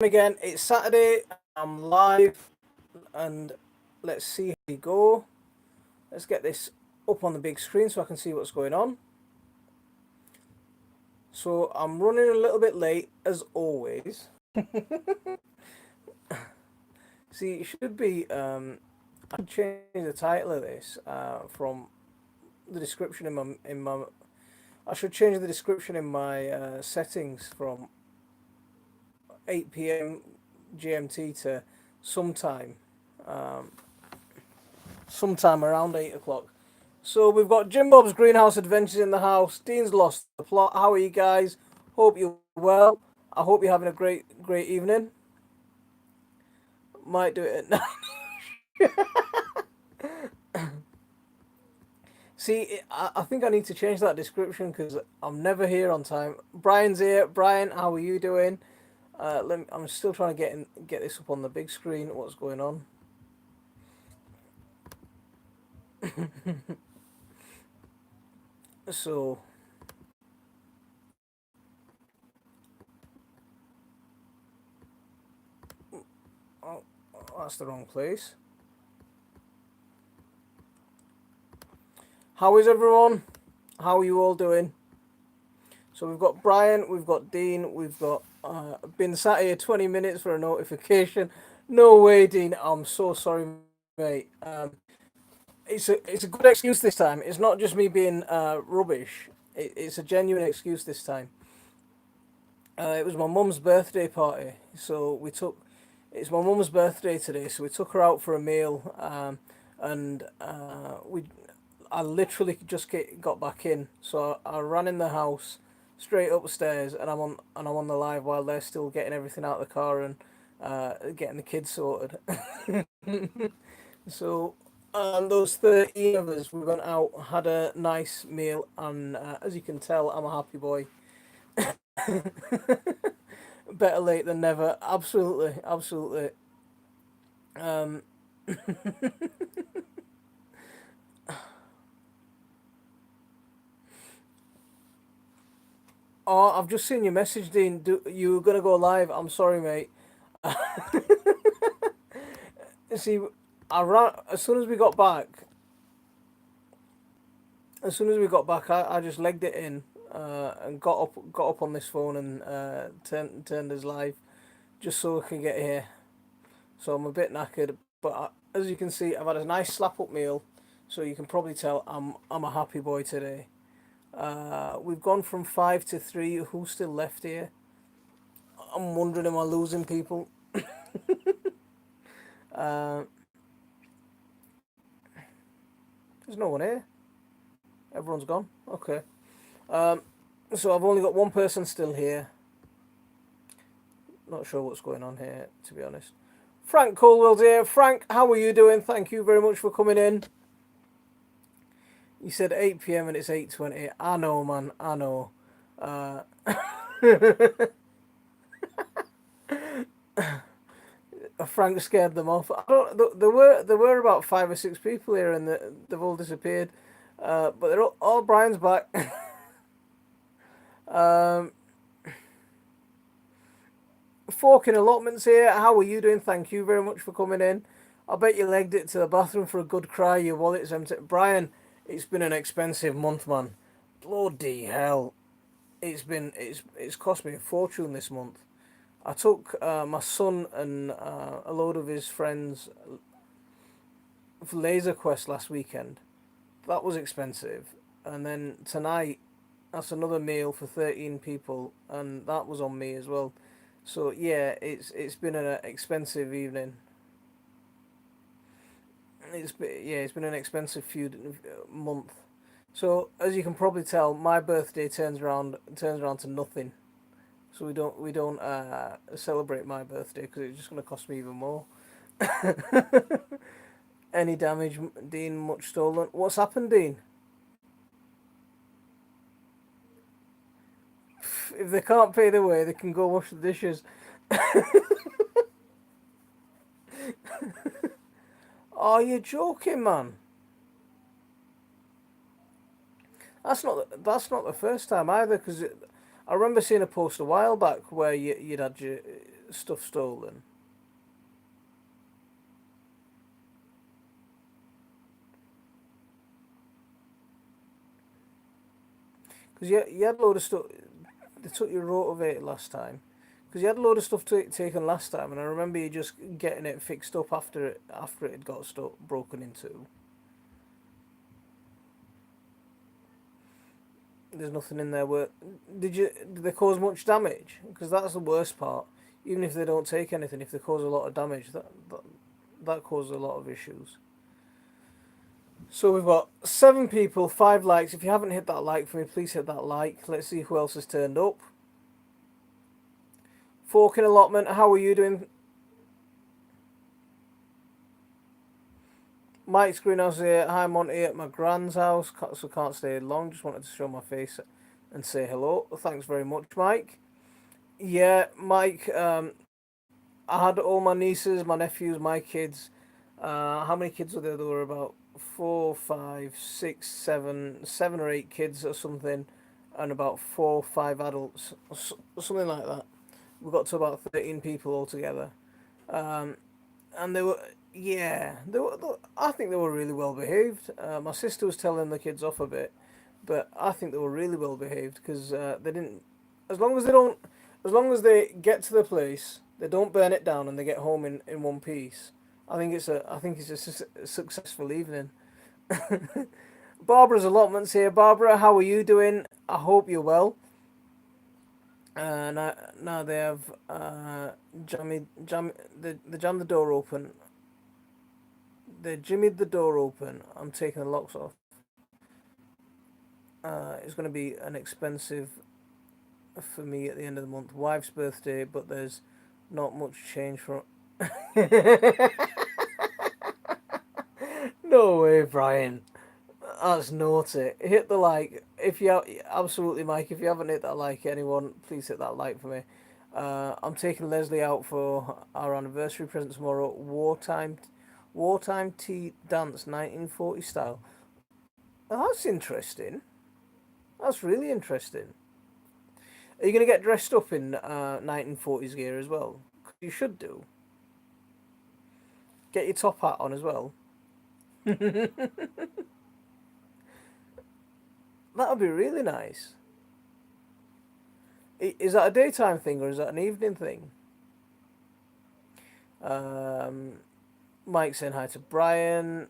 Again, it's Saturday. I'm live, and let's see how we go. Let's get this up on the big screen so I can see what's going on. So I'm running a little bit late as always. See, it should be. I should change the title of this from the description in my. I should change the description in my settings from 8 p.m. GMT to sometime. Um, Sometime around 8 o'clock. So we've got Jim Bob's Greenhouse Adventures in the house. Dean's lost the plot. How are you guys? Hope you're well. I hope you're having a great evening. Might do it at night. See, I think I need to change that description because I'm never here on time. Brian's here. Brian, how are you doing? I'm still trying to get this up on the big screen. What's going on? So, oh, that's the wrong place. How is everyone? How are you all doing? So we've got Brian, we've got Dean, we've got been sat here 20 minutes for a notification. No way, Dean. I'm so sorry, mate. It's a good excuse this time. It's not just me being rubbish. It's a genuine excuse this time. It was my mum's birthday party, so we took. It's my mum's birthday today, so we took her out for a meal, and we. I literally just got back in, so I ran in the house, straight upstairs, and I'm on the live while they're still getting everything out of the car and getting the kids sorted. So, those 13 of us, we went out, had a nice meal, and as you can tell, I'm a happy boy. Better late than never. Absolutely, absolutely. Um, oh, I've just seen your message, Dean. You were gonna go live? I'm sorry, mate. See, I ran as soon as we got back. As soon as we got back, I just legged it in and got up on this phone and turned us live just so I can get here. So I'm a bit knackered, but as you can see, I've had a nice slap up meal, so you can probably tell I'm a happy boy today. We've gone from 5 to 3. Who's still left here? I'm wondering, am I losing people? Uh, there's no one here. Everyone's gone. Okay. Um, so I've only got one person still here. Not sure what's going on here, to be honest. Frank Colwell's here. Frank, how are you doing? Thank you very much for coming in. You said 8 p.m. and it's 8:20. I know, man. I know. Uh, Frank scared them off. I don't. There were about 5 or 6 people here, and they've all disappeared. But they're all Brian's back. um, Forking allotments here. How are you doing? Thank you very much for coming in. I bet you legged it to the bathroom for a good cry. Your wallet's empty. Brian, it's been an expensive month, man. Bloody hell! It's cost me a fortune this month. I took my son and a load of his friends for Laser Quest last weekend. That was expensive. And then tonight, that's another meal for 13 people, and that was on me as well. So yeah, it's been an expensive evening. It's been an expensive few month. So as you can probably tell, my birthday turns around to nothing. So we don't celebrate my birthday because it's just going to cost me even more. Any damage, Dean? Much stolen? What's happened, Dean? If they can't pay their way, they can go wash the dishes. Oh, you're joking, man. That's not the first time either. Because I remember seeing a post a while back where you'd had stuff stolen? Because you had a load of stuff. They took your rotivator last time. Because you had a load of stuff taken last time, and I remember you just getting it fixed up after it had got broken into. There's nothing in there. Where did they cause much damage? Because that's the worst part. Even if they don't take anything, if they cause a lot of damage, that causes a lot of issues. So we've got 7 people, 5 likes. If you haven't hit that like for me, please hit that like. Let's see who else has turned up. Forking allotment, how are you doing? Mike's Greenhouse here. Hi, Monty at my grand's house, so can't stay long. Just wanted to show my face and say hello. Thanks very much, Mike. Yeah, Mike. I had all my nieces, my nephews, my kids. How many kids were there? There were about four, five, six, seven, 7 or 8 kids or something, and about 4 or 5 adults, something like that. We got to about 13 people altogether. Um, and they were, yeah, I think they were really well behaved. My sister was telling the kids off a bit, but I think they were really well behaved because they didn't. As long as they don't, as long as they get to the place, they don't burn it down, and they get home in one piece. I think it's a successful evening. Barbara's allotments here. Barbara, how are you doing? I hope you're well. Now they have they jammed the door open. They jimmied the door open. I'm taking the locks off. It's going to be an expensive for me at the end of the month. Wife's birthday, but there's not much change for. No way, Brian. That's naughty. Hit the like if you absolutely, Mike. If you haven't hit that like, anyone, please hit that like for me. I'm taking Leslie out for our anniversary present tomorrow. Wartime tea dance, 1940 style. Oh, that's interesting. That's really interesting. Are you going to get dressed up in 1940s gear as well? You should do. Get your top hat on as well. That would be really nice. Is that a daytime thing or is that an evening thing? Um, Mike saying hi to Brian.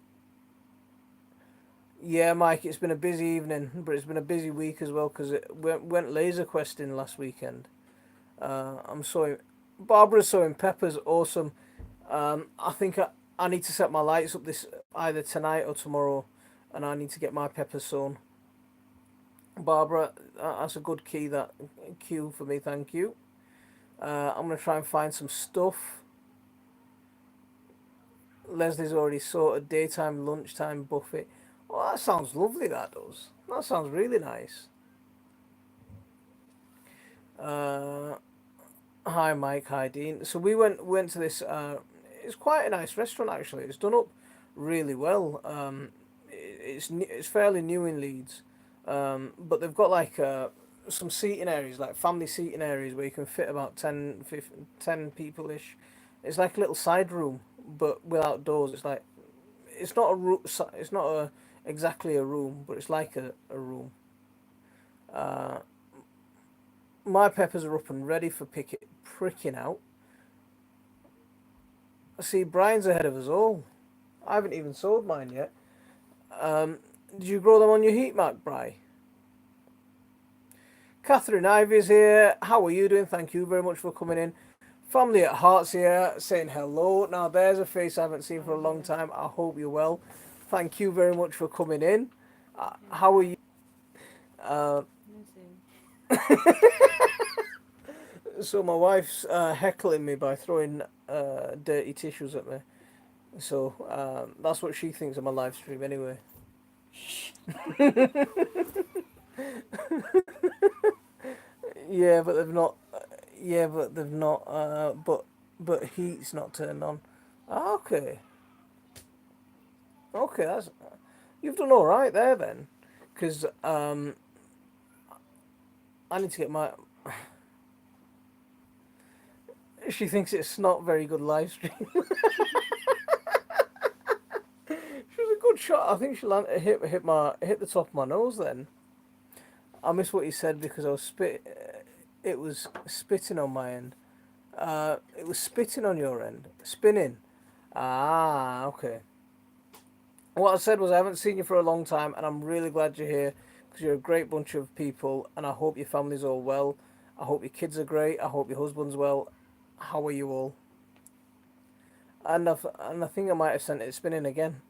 Yeah, Mike, it's been a busy evening, but it's been a busy week as well because it went laser questing last weekend. I'm sewing. Barbara's sewing peppers. Awesome. I think I need to set my lights up this either tonight or tomorrow, and I need to get my peppers sewn. Barbara, that's a good cue for me. Thank you. I'm gonna try and find some stuff. Leslie's already sorted daytime, lunchtime buffet. Oh, that sounds lovely. That does. That sounds really nice. Uh, Hi, Mike. Hi, Dean. So we went to this. It's quite a nice restaurant actually. It's done up really well. It's fairly new in Leeds, but they've got like some seating areas, like family seating areas, where you can fit about 10, 15, 10 people ish. It's like a little side room, but without doors. It's not a room. It's not a exactly a room, but it's like a room. Uh, my peppers are up and ready for pricking out. See, Brian's ahead of us all. I haven't even sold mine yet. Um, did you grow them on your heat mat, Bry? Catherine Ivy's here. How are you doing? Thank you very much for coming in. Family at Hearts here, saying hello. Now, there's a face I haven't seen for a long time. I hope you're well. Thank you very much for coming in. How are you? Uh, so my wife's heckling me by throwing dirty tissues at me. So that's what she thinks of my live stream anyway. Yeah, but they've not. Yeah, but they've not. But heat's not turned on. Okay, okay, that's you've done all right there then, because I need to get my. She thinks it's not very good live stream. She was a good shot. I think she landed, hit the top of my nose. Then I missed what you said because I was spit. It was spitting on my end. It was spitting on your end. Spinning. Ah, okay. What I said was I haven't seen you for a long time, and I'm really glad you're here because you're a great bunch of people, and I hope your family's all well. I hope your kids are great. I hope your husband's well. How are you all? And I think I might have sent it spinning again.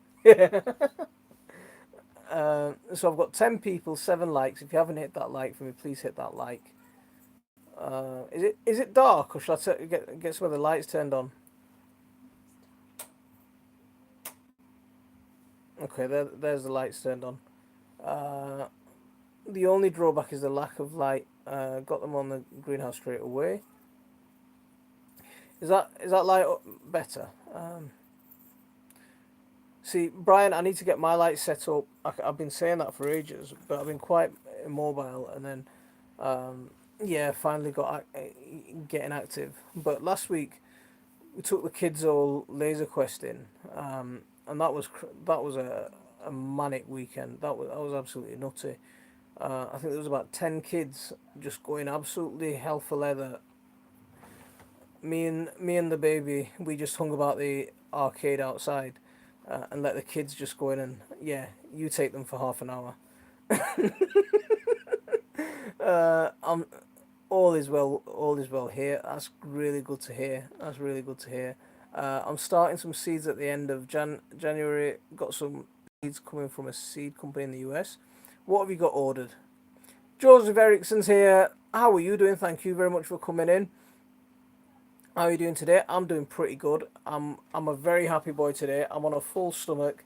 So I've got 10 people, 7 likes. If you haven't hit that like for me, please hit that like. Is it dark, or should get some of the lights turned on? Okay, there's the lights turned on. Uh, the only drawback is the lack of light. Got them on the greenhouse straight away. Is that light better? See, Brian, I need to get my lights set up. Have been saying that for ages, but I've been quite immobile, and then yeah, finally getting active. But last week we took the kids all laser questing, and that was a manic weekend. That was absolutely nutty. I think there was about 10 kids just going absolutely hell for leather. Me and the baby, we just hung about the arcade outside, and let the kids just go in and yeah, you take them for half an hour. I'm all is well. All is well here. That's really good to hear. That's really good to hear. I'm starting some seeds at the end of January. Got some seeds coming from a seed company in the US. What have you got ordered? Joseph Erickson's here. How are you doing? Thank you very much for coming in. How are you doing today? I'm doing pretty good. I'm a very happy boy today. I'm on a full stomach.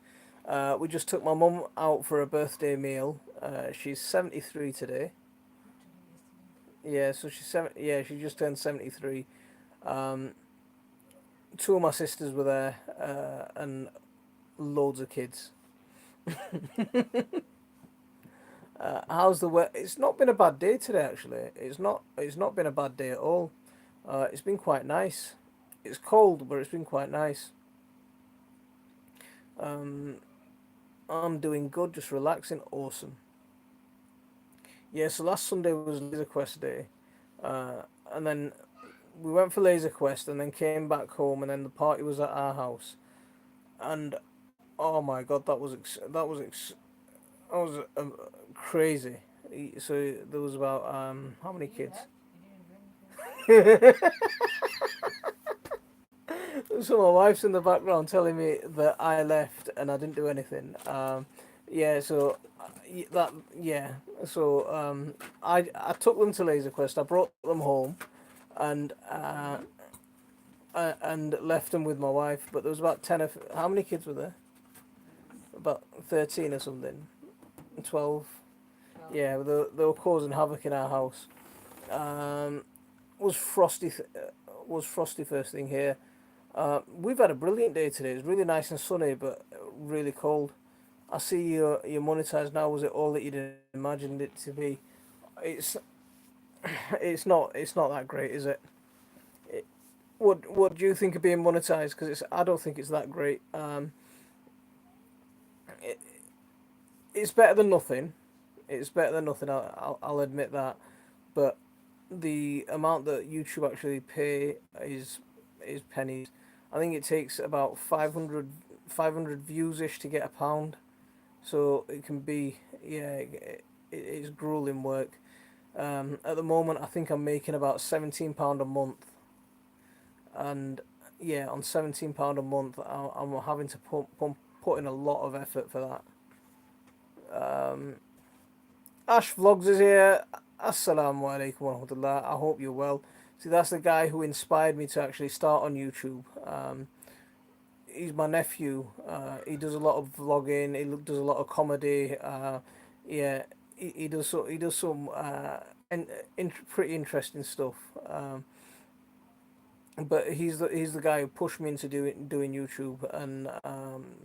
We just took my mum out for a birthday meal. She's 73 today. Yeah, so she's seven. Yeah, she just turned 73. Um, Two of my sisters were there, and loads of kids. How's the weather? It's not been a bad day today, actually. It's not been a bad day at all. It's been quite nice. It's cold, but it's been quite nice. Um, I'm doing good, just relaxing. Awesome. Yeah, so last Sunday was Laser Quest Day, and then we went for Laser Quest, and then came back home, and then the party was at our house, and oh my god, that was crazy. So there was about how many kids? So my wife's in the background telling me that I left and I didn't do anything. Yeah, so that yeah, so I took them to Laser Quest. I brought them home and and left them with my wife. But there was about 10 of how many kids were there? About 13 or something, 12. Yeah, they were causing havoc in our house. Um, was frosty was frosty first thing here. We've had a brilliant day today. It's really nice and sunny, but really cold. I see you're monetized now. Was it all that you'd imagined it to be? It's it's not that great, is it? it what do you think of being monetized? Because I don't think it's that great. It, it's better than nothing. It's better than nothing. I'll admit that, but the amount that YouTube actually pay is pennies. I think it takes about 500 views ish to get a pound. So it can be yeah, it's grueling work. At the moment, I think I'm making about £17 a month, and yeah, on £17 a month, I'm having to put in a lot of effort for that. Um, Ash Vlogs is here. Assalamu alaikum wa rahmatullah. I hope you're well. See, that's the guy who inspired me to actually start on YouTube. He's my nephew. He does a lot of vlogging. Does a lot of comedy. Yeah, he does some pretty interesting stuff. But he's the guy who pushed me into doing YouTube and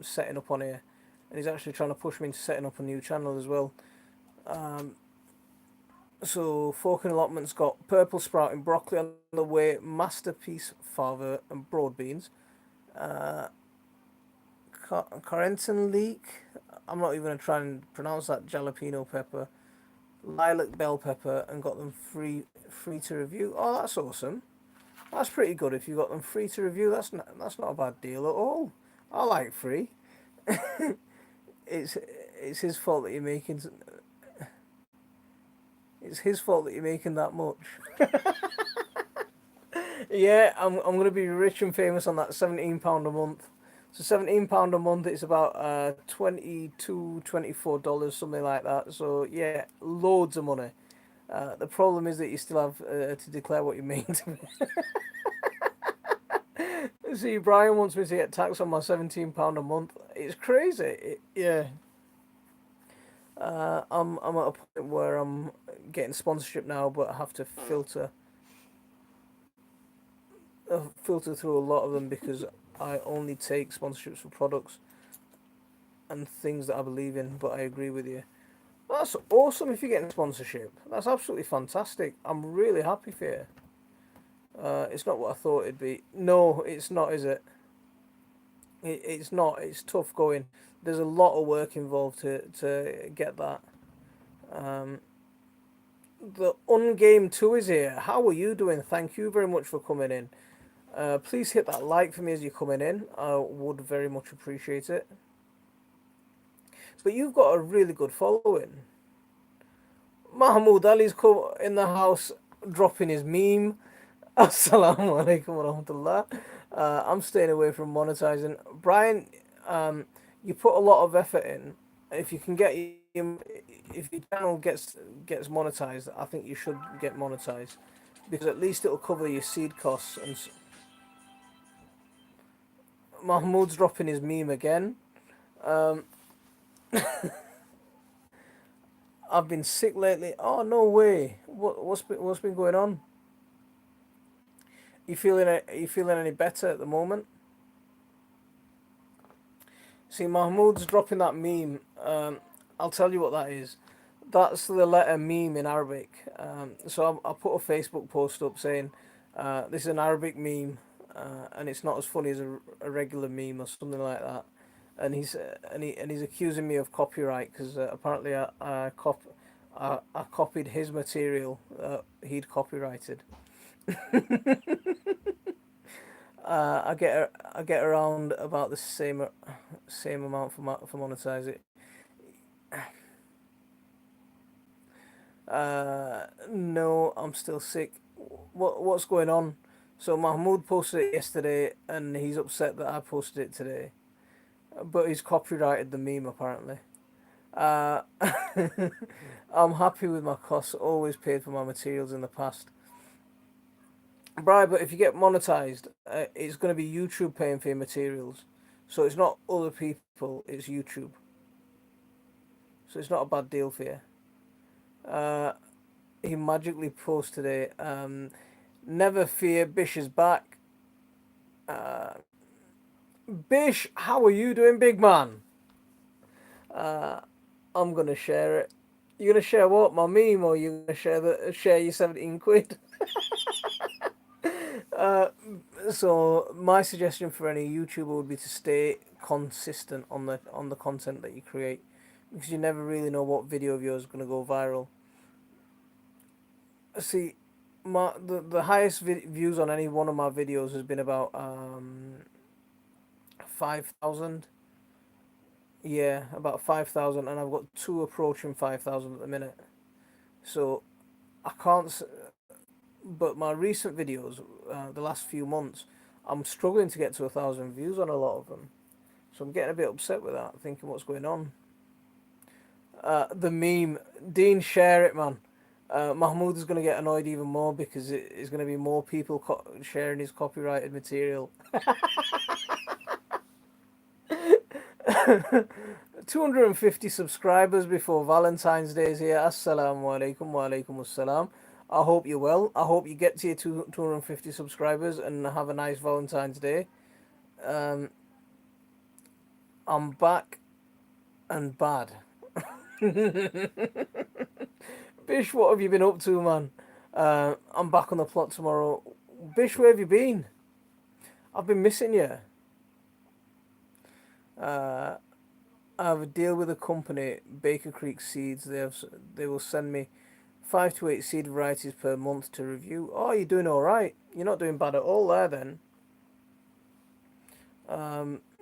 setting up on here, and he's actually trying to push me into setting up a new channel as well. Um, So Fork and Allotment's got purple sprouting broccoli on the way, masterpiece fava and broad beans, uh, Corentin leek. I'm not even gonna try and pronounce that, jalapeno pepper, lilac bell pepper, and got them free to review. Oh, that's awesome. That's pretty good. If you got them free to review, that's not a bad deal at all. I like free. It's it's his fault that you're making. It's his fault that you're making that much. Yeah, I'm gonna be rich and famous on that £17 a month. So £17 a month, it's about 22 $24, something like that. So yeah, loads of money. The problem is that you still have to declare what you make to me. See, Brian wants me to get taxed on my £17 a month. It's crazy. Yeah, I'm at a point where I'm getting sponsorship now, but I have to filter through a lot of them because I only take sponsorships for products and things that I believe in. But I agree with you. That's awesome if you're getting sponsorship. That's absolutely fantastic. I'm really happy for you. It's not what I thought it'd be. No, it's not, is it? It's not. It's tough going. There's a lot of work involved to get that. Um, the Ungame 2 is here. How are you doing? Thank you very much for coming in. Please hit that like for me as you're coming in. I would very much appreciate it. But you've got a really good following. Mahmoud Ali's come in the house dropping his meme. Assalamu alaikum wa rahmatullah. I'm staying away from monetizing. Brian, you put a lot of effort in. If you can get if your channel gets monetized, I think you should get monetized because at least it'll cover your seed costs. And Mahmoud's dropping his meme again. Um, I've been sick lately. Oh no way! What's been going on? You feeling any better at the moment? See, Mahmoud's dropping that meme. I'll tell you what that is. That's the letter meme in Arabic. So I put a Facebook post up saying this is an Arabic meme, and it's not as funny as a regular meme or something like that. And he's accusing me of copyright because apparently I copied his material he'd copyrighted. I get around about the same amount for monetize it. No, I'm still sick. What's going on? So Mahmoud posted it yesterday, and he's upset that I posted it today. But he's copyrighted the meme apparently. Uh, I'm happy with my costs. Always paid for my materials in the past. Right, but if you get monetized, it's going to be YouTube paying for your materials. So it's not other people, it's YouTube. So it's not a bad deal for you. Uh, he magically posted it. Never fear, Bish is back. Uh, Bish, how are you doing, big man? Uh, I'm gonna share it. You gonna share what? My meme, or you gonna share your 17 quid? Uh, so my suggestion for any YouTuber would be to stay consistent on the content that you create, because you never really know what video of yours is gonna go viral. See, the highest views on any one of my videos has been about 5,000. Yeah, about 5,000, and I've got two approaching 5,000 at the minute. So I can't. But my recent videos, the last few months, I'm struggling to get to 1,000 views on a lot of them. So I'm getting a bit upset with that, thinking what's going on. The meme, Dean, share it, man. Mahmoud is going to get annoyed even more because it's going to be more people sharing his copyrighted material. 250 subscribers before Valentine's Day is here. Assalamu alaikum wa alaikum assalam. I hope you're well. I hope you get to your 250 subscribers and have a nice Valentine's Day. Um, I'm back and bad. Bish, what have you been up to, man? I'm back on the plot tomorrow. Bish, where have you been? I've been missing you. Uh, I have a deal with a company, Baker Creek Seeds. They will send me 5 to 8 seed varieties per month to review. Oh, you're doing all right. You're not doing bad at all there, then.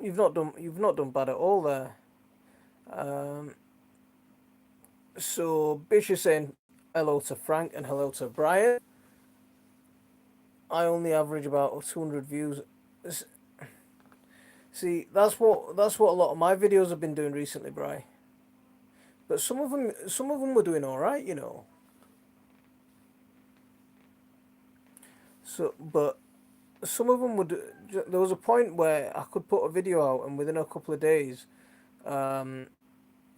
You've not done bad at all there. Um, so Bish is saying hello to Frank and hello to Brian. I only average about 200 views. See, that's what a lot of my videos have been doing recently, Bri. But some of them were doing all right, you know. So, but some of them would. There was a point where I could put a video out, and within a couple of days, um,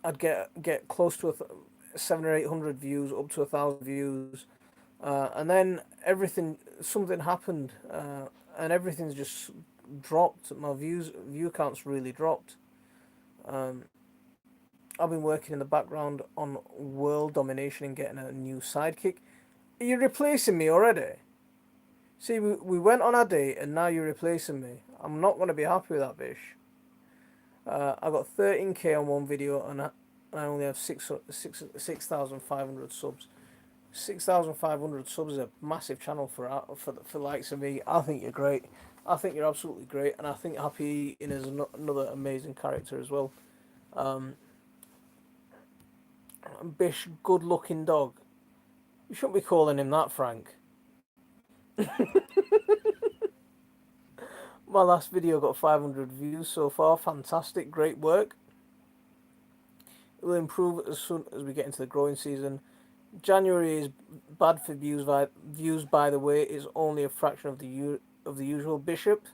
I'd get close to 700 or 800 views, up to 1,000 views, and then something happened, and everything's just dropped. My view counts really dropped. Um, I've been working in the background on world domination and getting a new sidekick. Are you replacing me already? See, we went on a date and now you're replacing me. I'm not going to be happy with that, Bish. I got 13k on one video and I only have 6,500 subs. 6,500 subs is a massive channel for the likes of me. I think you're great. I think you're absolutely great, and I think Happy Eating is another amazing character as well. Um, Bish, good looking dog. You shouldn't be calling him that, Frank. My last video got 500 views so far. Fantastic, great work. It will improve as soon as we get into the growing season. January is bad for views. Views, by the way, is only a fraction of the usual. Bishop.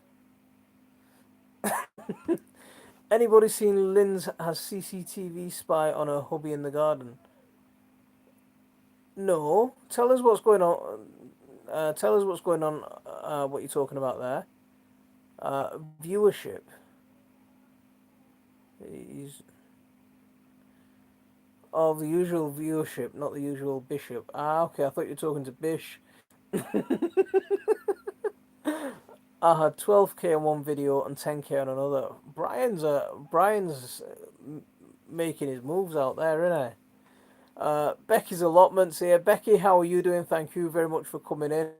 Anybody seen Lynn's has CCTV spy on her hubby in the garden? No. Tell us what's going on. Tell us what's going on. What you're talking about there? Viewership. He's the usual viewership, not the usual bishop. Okay. I thought you were talking to Bish. I had 12k on one video and 10k on another. Brian's making his moves out there, isn't he? Becky's allotments here. Becky, how are you doing? Thank you very much for coming in.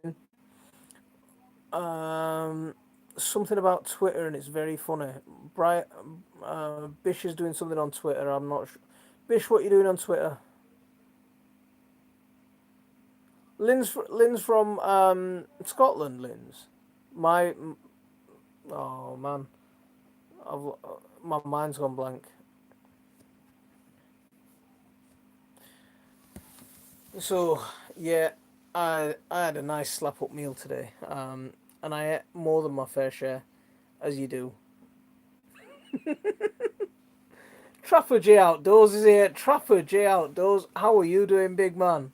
Something about Twitter and it's very funny. Brian, Bish is doing something on Twitter. I'm not sure. Bish, what are you doing on Twitter? Lynn's from Scotland. Lynn's. My oh man, I've my mind's gone blank. So yeah, I had a nice slap up meal today. And I ate more than my fair share, as you do. Trapper J Outdoors is here. Trapper J Outdoors, how are you doing, big man?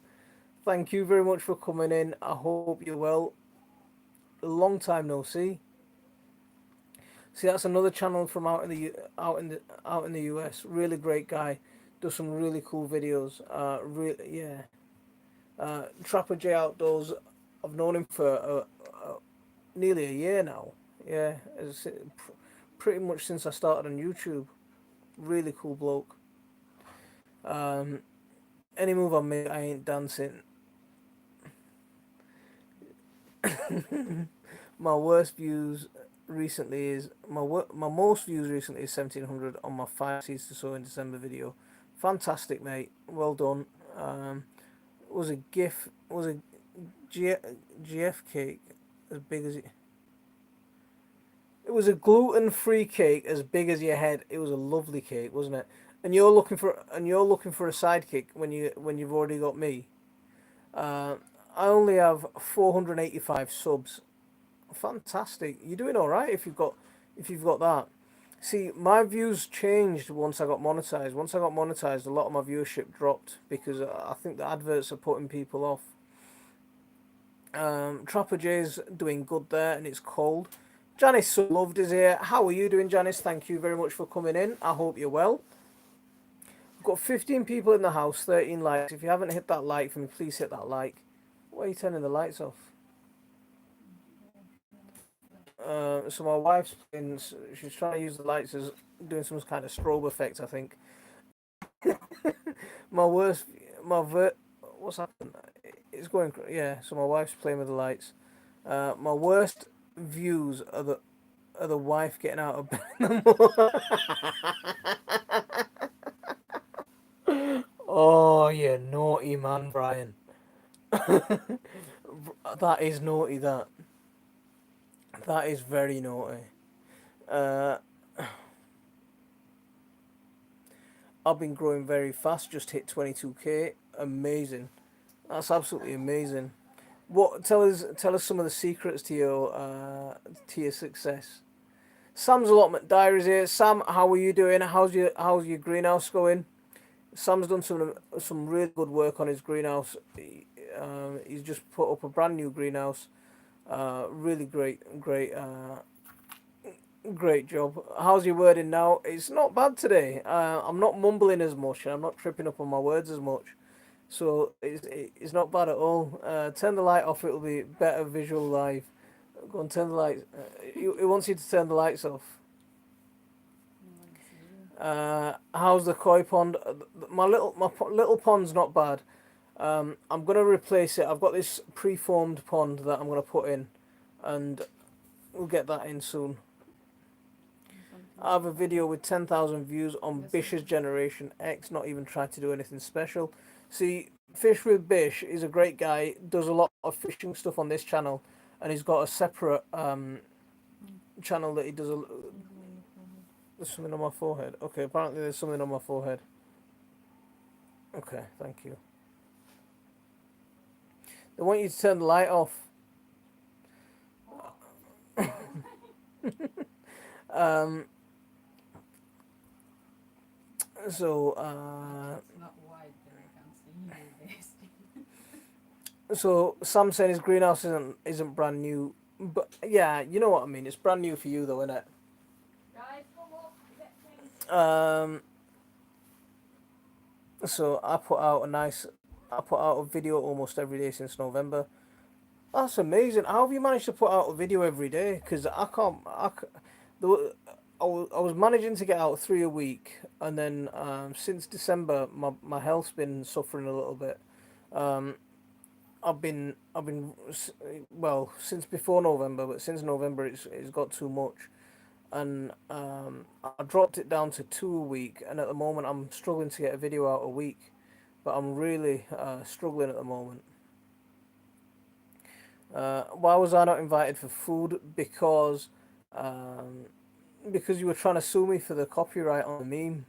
Thank you very much for coming in. I hope you're well. A long time no see. See, that's another channel from out in the US. Really great guy. Does some really cool videos. Yeah. Trapper J Outdoors. I've known him for nearly a year now. Yeah, pretty much since I started on YouTube. Really cool bloke. Um, any move I make, I ain't dancing. My worst views recently is my most views recently is 1,700 on my 5 seeds to sow in December video. Fantastic, mate. Well done. Was a G, GF cake as big as it. It was a gluten-free cake as big as your head. It was a lovely cake, wasn't it? And you're looking for a sidekick when you've already got me. Uh, I only have 485 subs. Fantastic. You're doing all right if you've got that. See, my views changed once I got monetized. Once I got monetized, a lot of my viewership dropped because I think the adverts are putting people off. Trapper J's doing good there, and it's cold. Janice So Loved is here. How are you doing, Janice? Thank you very much for coming in. I hope you're well. got 15 people in the house, 13 likes. If you haven't hit that like for me, please hit that like. Why are you turning the lights off? So my wife's playing, she's trying to use the lights as doing some kind of strobe effect, I think. My worst, what's happened? It's going, yeah. So my wife's playing with the lights. My worst views are the wife getting out of bed in the morning. Oh, you naughty man, Brian. That is naughty. That is very naughty. Uh, I've been growing very fast. Just hit 22k. Amazing. That's absolutely amazing. What tell us some of the secrets to your success. Sam's allotment diaries here. Sam, how are you doing? How's your greenhouse going? Sam's done some really good work on his greenhouse. He's just put up a brand new greenhouse. Really great job. How's your wording now? It's not bad today. I'm not mumbling as much and I'm not tripping up on my words as much. So it's not bad at all. Turn the light off, it'll be better visual live. Go and turn the lights. It wants you to turn the lights off. How's the koi pond? My little pond's not bad. I'm gonna replace it. I've got this preformed pond that I'm gonna put in, and we'll get that in soon. I have a video with 10,000 views on Bish's Generation X. Not even trying to do anything special. See, Fish with Bish is a great guy. Does a lot of fishing stuff on this channel, and he's got a separate channel that he does. There's something on my forehead. Okay, apparently there's something on my forehead. Okay, thank you. They want you to turn the light off. Um, so, It's not wide there, I can see you so Sam saying his greenhouse isn't brand new, but yeah, you know what I mean. It's brand new for you though, isn't it? Guys, come up, get things. So I put out a video almost every day since November. That's amazing. How have you managed to put out a video every day? Because I can't. I was managing to get out 3 a week, and then since December, my health's been suffering a little bit. Um, well since before November, but since November it's got too much, and I dropped it down to 2 a week, and at the moment I'm struggling to get a video out a week, but I'm really struggling at the moment. Why was I not invited for food? Um, because you were trying to sue me for the copyright on the meme.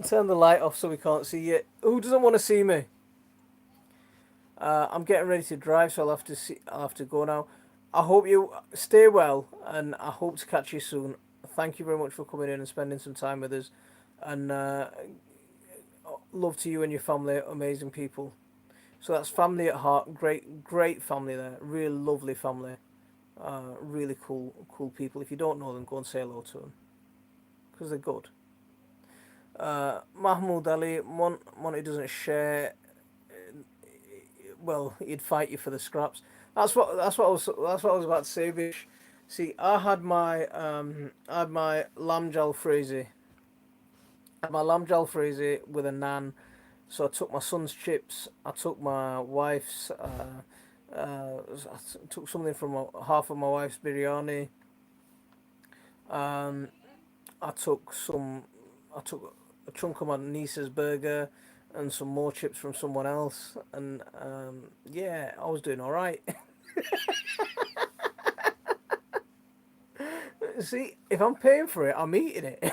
Turn the light off so we can't see you. Who doesn't want to see me? I'm getting ready to drive, so I'll have to go now. I hope you stay well, and I hope to catch you soon. Thank you very much for coming in and spending some time with us, and love to you and your family, amazing people. So that's family at heart, great family there, really lovely family, really cool people. If you don't know them, go and say hello to them because they're good. Mahmoud Ali, Monty doesn't share. Well, he'd fight you for the scraps. That's what I was about to say, Vish. See, I had my lamb jalfrezi. I had my lamb jalfrezi with a naan. So I took my son's chips. I took my wife's. I took something from half of my wife's biryani. Um, I took some. I took a chunk of my niece's burger and some more chips from someone else, and yeah, I was doing all right. See, if I'm paying for it, I'm eating it.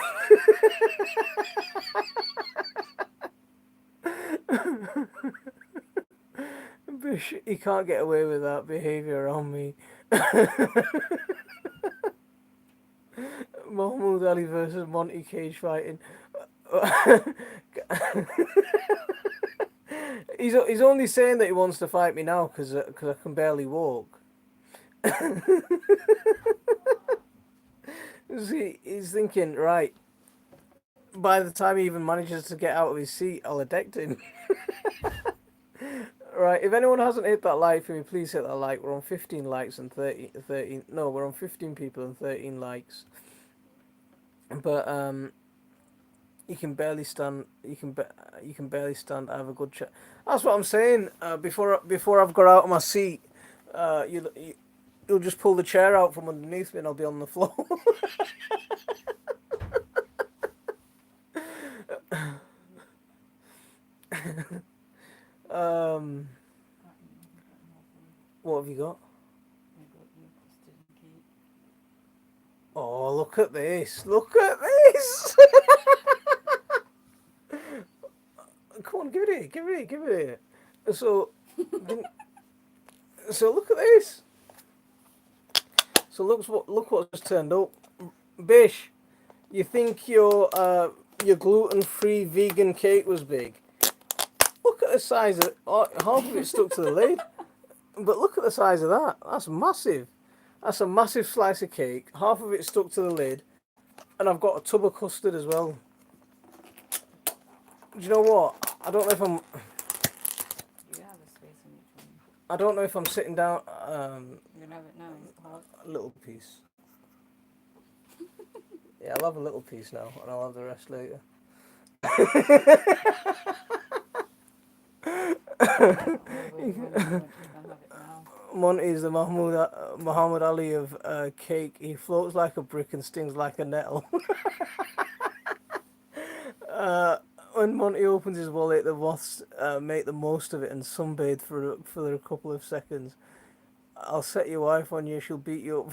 Bish, he can't get away with that behaviour around me. Mahmoud Ali versus Monty Cage fighting. He's only saying that he wants to fight me now because I can barely walk. See, he's thinking, right, by the time he even manages to get out of his seat, I'll have decked him. Right, if anyone hasn't hit that like for me, please hit that like. We're on 15 likes and 13. No, we're on 15 people and 13 likes. But you can barely stand. You can barely stand. I have a good chat. That's what I'm saying. Before I've got out of my seat, you'll just pull the chair out from underneath me, and I'll be on the floor. um, what have you got? I got you custard and cake. Oh, look at this! Look at this! Come on, give it here! Give it here! Give it here! So, so look at this. So look what's just turned up. Bish, you think your gluten-free vegan cake was big? Look at the size of half of it stuck to the lid. But look at the size of that. That's massive. That's a massive slice of cake. Half of it stuck to the lid, and I've got a tub of custard as well. Do you know what? I don't know if I'm. You have a space in each one. I don't know if I'm sitting down. You can have it now. It's hot. A little piece. Yeah, I'll have a little piece now, and I'll have the rest later. You can have it now. Monty is the Muhammad Ali of cake. He floats like a brick and stings like a nettle. When Monty opens his wallet, the moths make the most of it and sunbathe for a couple of seconds. I'll set your wife on you. She'll beat you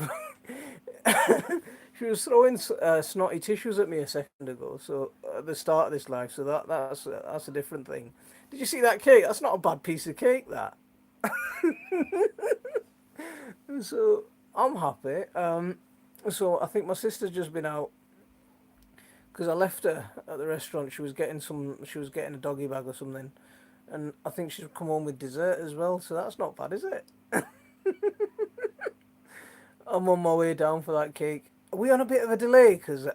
up. She was throwing snotty tissues at me a second ago. So at the start of this live, so that's a different thing. Did you see that cake? That's not a bad piece of cake. That. So I'm happy. So I think my sister's just been out because I left her at the restaurant. She was getting a doggy bag or something, and I think she's come home with dessert as well. So that's not bad, is it? I'm on my way down for that cake. Are we on a bit of a delay? Because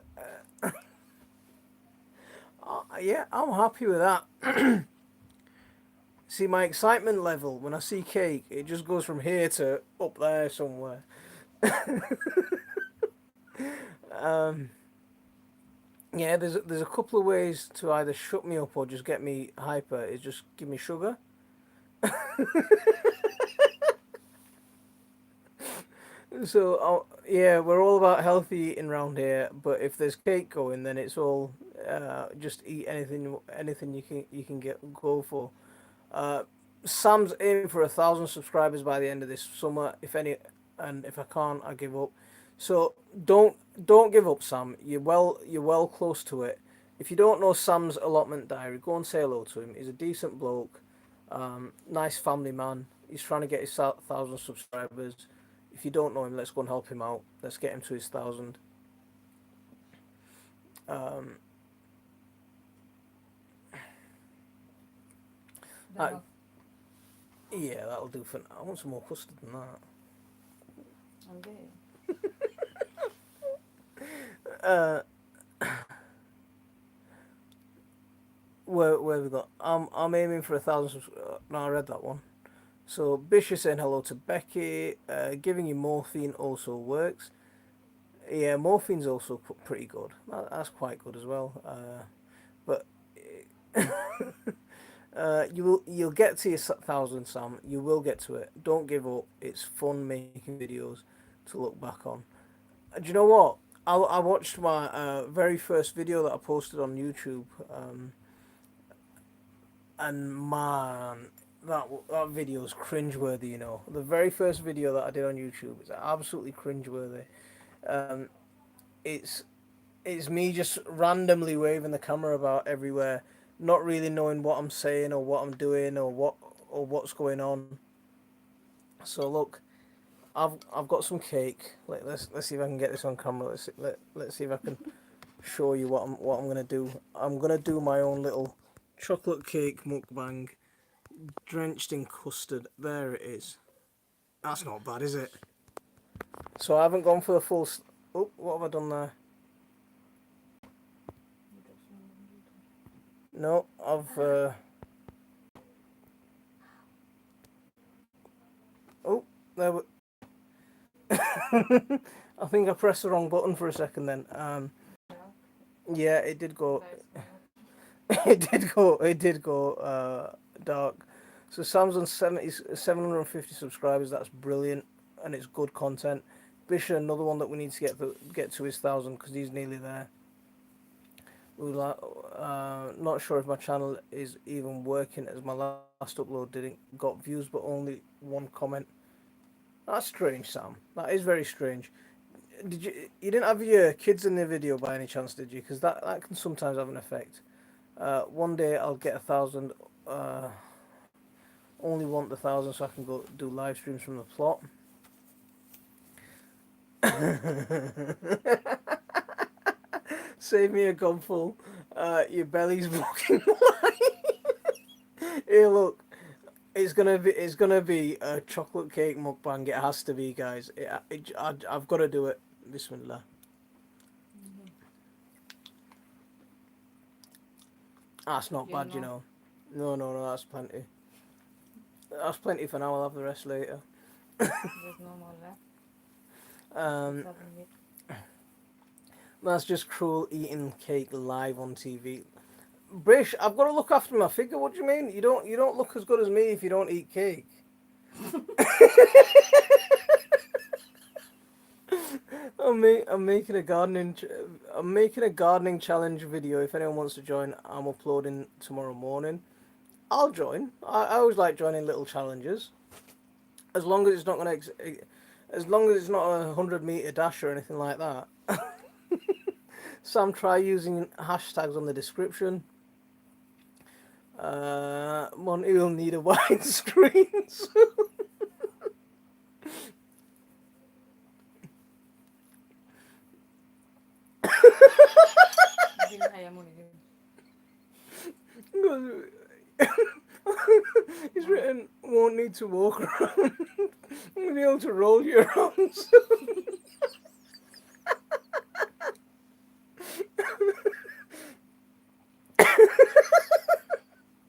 yeah, I'm happy with that. See, my excitement level when I see cake, it just goes from here to up there somewhere. um, yeah, there's a couple of ways to either shut me up or just get me hyper. Is just give me sugar. So yeah, we're all about healthy eating around here. But if there's cake going, then it's all just eat anything you can get go for. Uh, Sam's aiming for 1,000 subscribers by the end of this summer. If any, and if I can't, I give up. So don't give up, Sam. You're well close to it. If you don't know Sam's allotment diary, go and say hello to him. He's a decent bloke, nice family man. He's trying to get his 1,000 subscribers. If you don't know him, let's go and help him out. Let's get him to his 1,000. Um, I, yeah, that'll do for now. I want some more custard than that. Okay. Where have we got? I'm aiming for 1,000. No, I read that one. So Bish is saying hello to Becky. Giving you morphine also works. Yeah, morphine's also pretty good. That's quite good as well. But you'll get to your 1,000, Sam. You will get to it. Don't give up. It's fun making videos to look back on. Do you know what? I watched my very first video that I posted on YouTube, and man, that video is cringeworthy. You know, the very first video that I did on YouTube is absolutely cringeworthy. Um, it's it's me just randomly waving the camera about everywhere, not really knowing what I'm saying or what I'm doing or what's going on. So look, I've got some cake. Let's see if I can get this on camera. Let's see if I can show you what I'm gonna do. I'm gonna do my own little chocolate cake mukbang, drenched in custard. There it is. That's not bad, is it? So I haven't gone for the full. Oh, what have I done there? You got some No, I've. Oh, there we. I think I pressed the wrong button for a second then. Dark. Yeah, it did go. Lights come up. It did go dark. So Sam's on 750 subscribers. That's brilliant, and it's good content. Bishop, another one that we need to get to his 1,000 because he's nearly there. We not sure if my channel is even working as my last upload didn't got views but only one comment. That's strange, Sam. That is very strange. You didn't have your kids in the video by any chance, did you? Because that can sometimes have an effect. One day I'll get 1,000. Only want the 1,000 so I can go do live streams from the plot. Save me a gobful. Your belly's blocking light. Hey, look, it's gonna be a chocolate cake mukbang. It has to be, guys. I've got to do it. Bismillah. That's not You bad, you know. know. No, that's plenty. That's plenty for now. I'll have the rest later. There's no more left. Um, Having it. that's just cruel eating cake live on TV. Brish, I've got to look after my figure. What do you mean? You don't look as good as me if you don't eat cake. I'm making a gardening challenge video. If anyone wants to join, I'm uploading tomorrow morning. I'll join. I always like joining little challenges, as long as it's not as long as it's not a 100-meter dash or anything like that. Sam, try using hashtags on the description. Monty will need a wide screen. Didn't hire money. He's written, won't need to walk around. I'm going to be able to roll you around.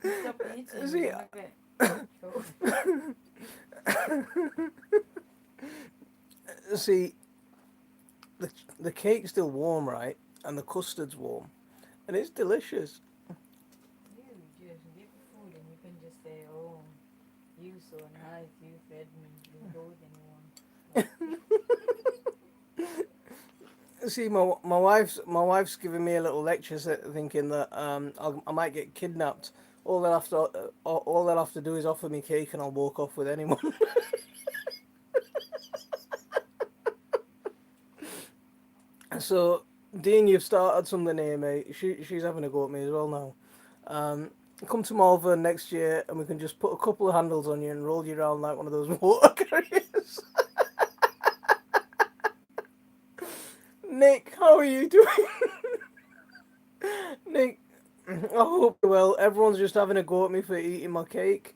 Stop eating. See, You're gonna get see, the cake's still warm, right? And the custard's warm. And it's delicious. You just give food and you can just say, oh, you so nice, you fed me, you told anyone. See, my wife's giving me a little lecture, thinking that I might get kidnapped. All they'll have to do is offer me cake, and I'll walk off with anyone. So, Dean, you've started something here, mate. She's having a go at me as well now. Come to Malvern next year, and we can just put a couple of handles on you and roll you around like one of those water carriers. Nick, how are you doing? Nick, I hope you're well. Everyone's just having a go at me for eating my cake.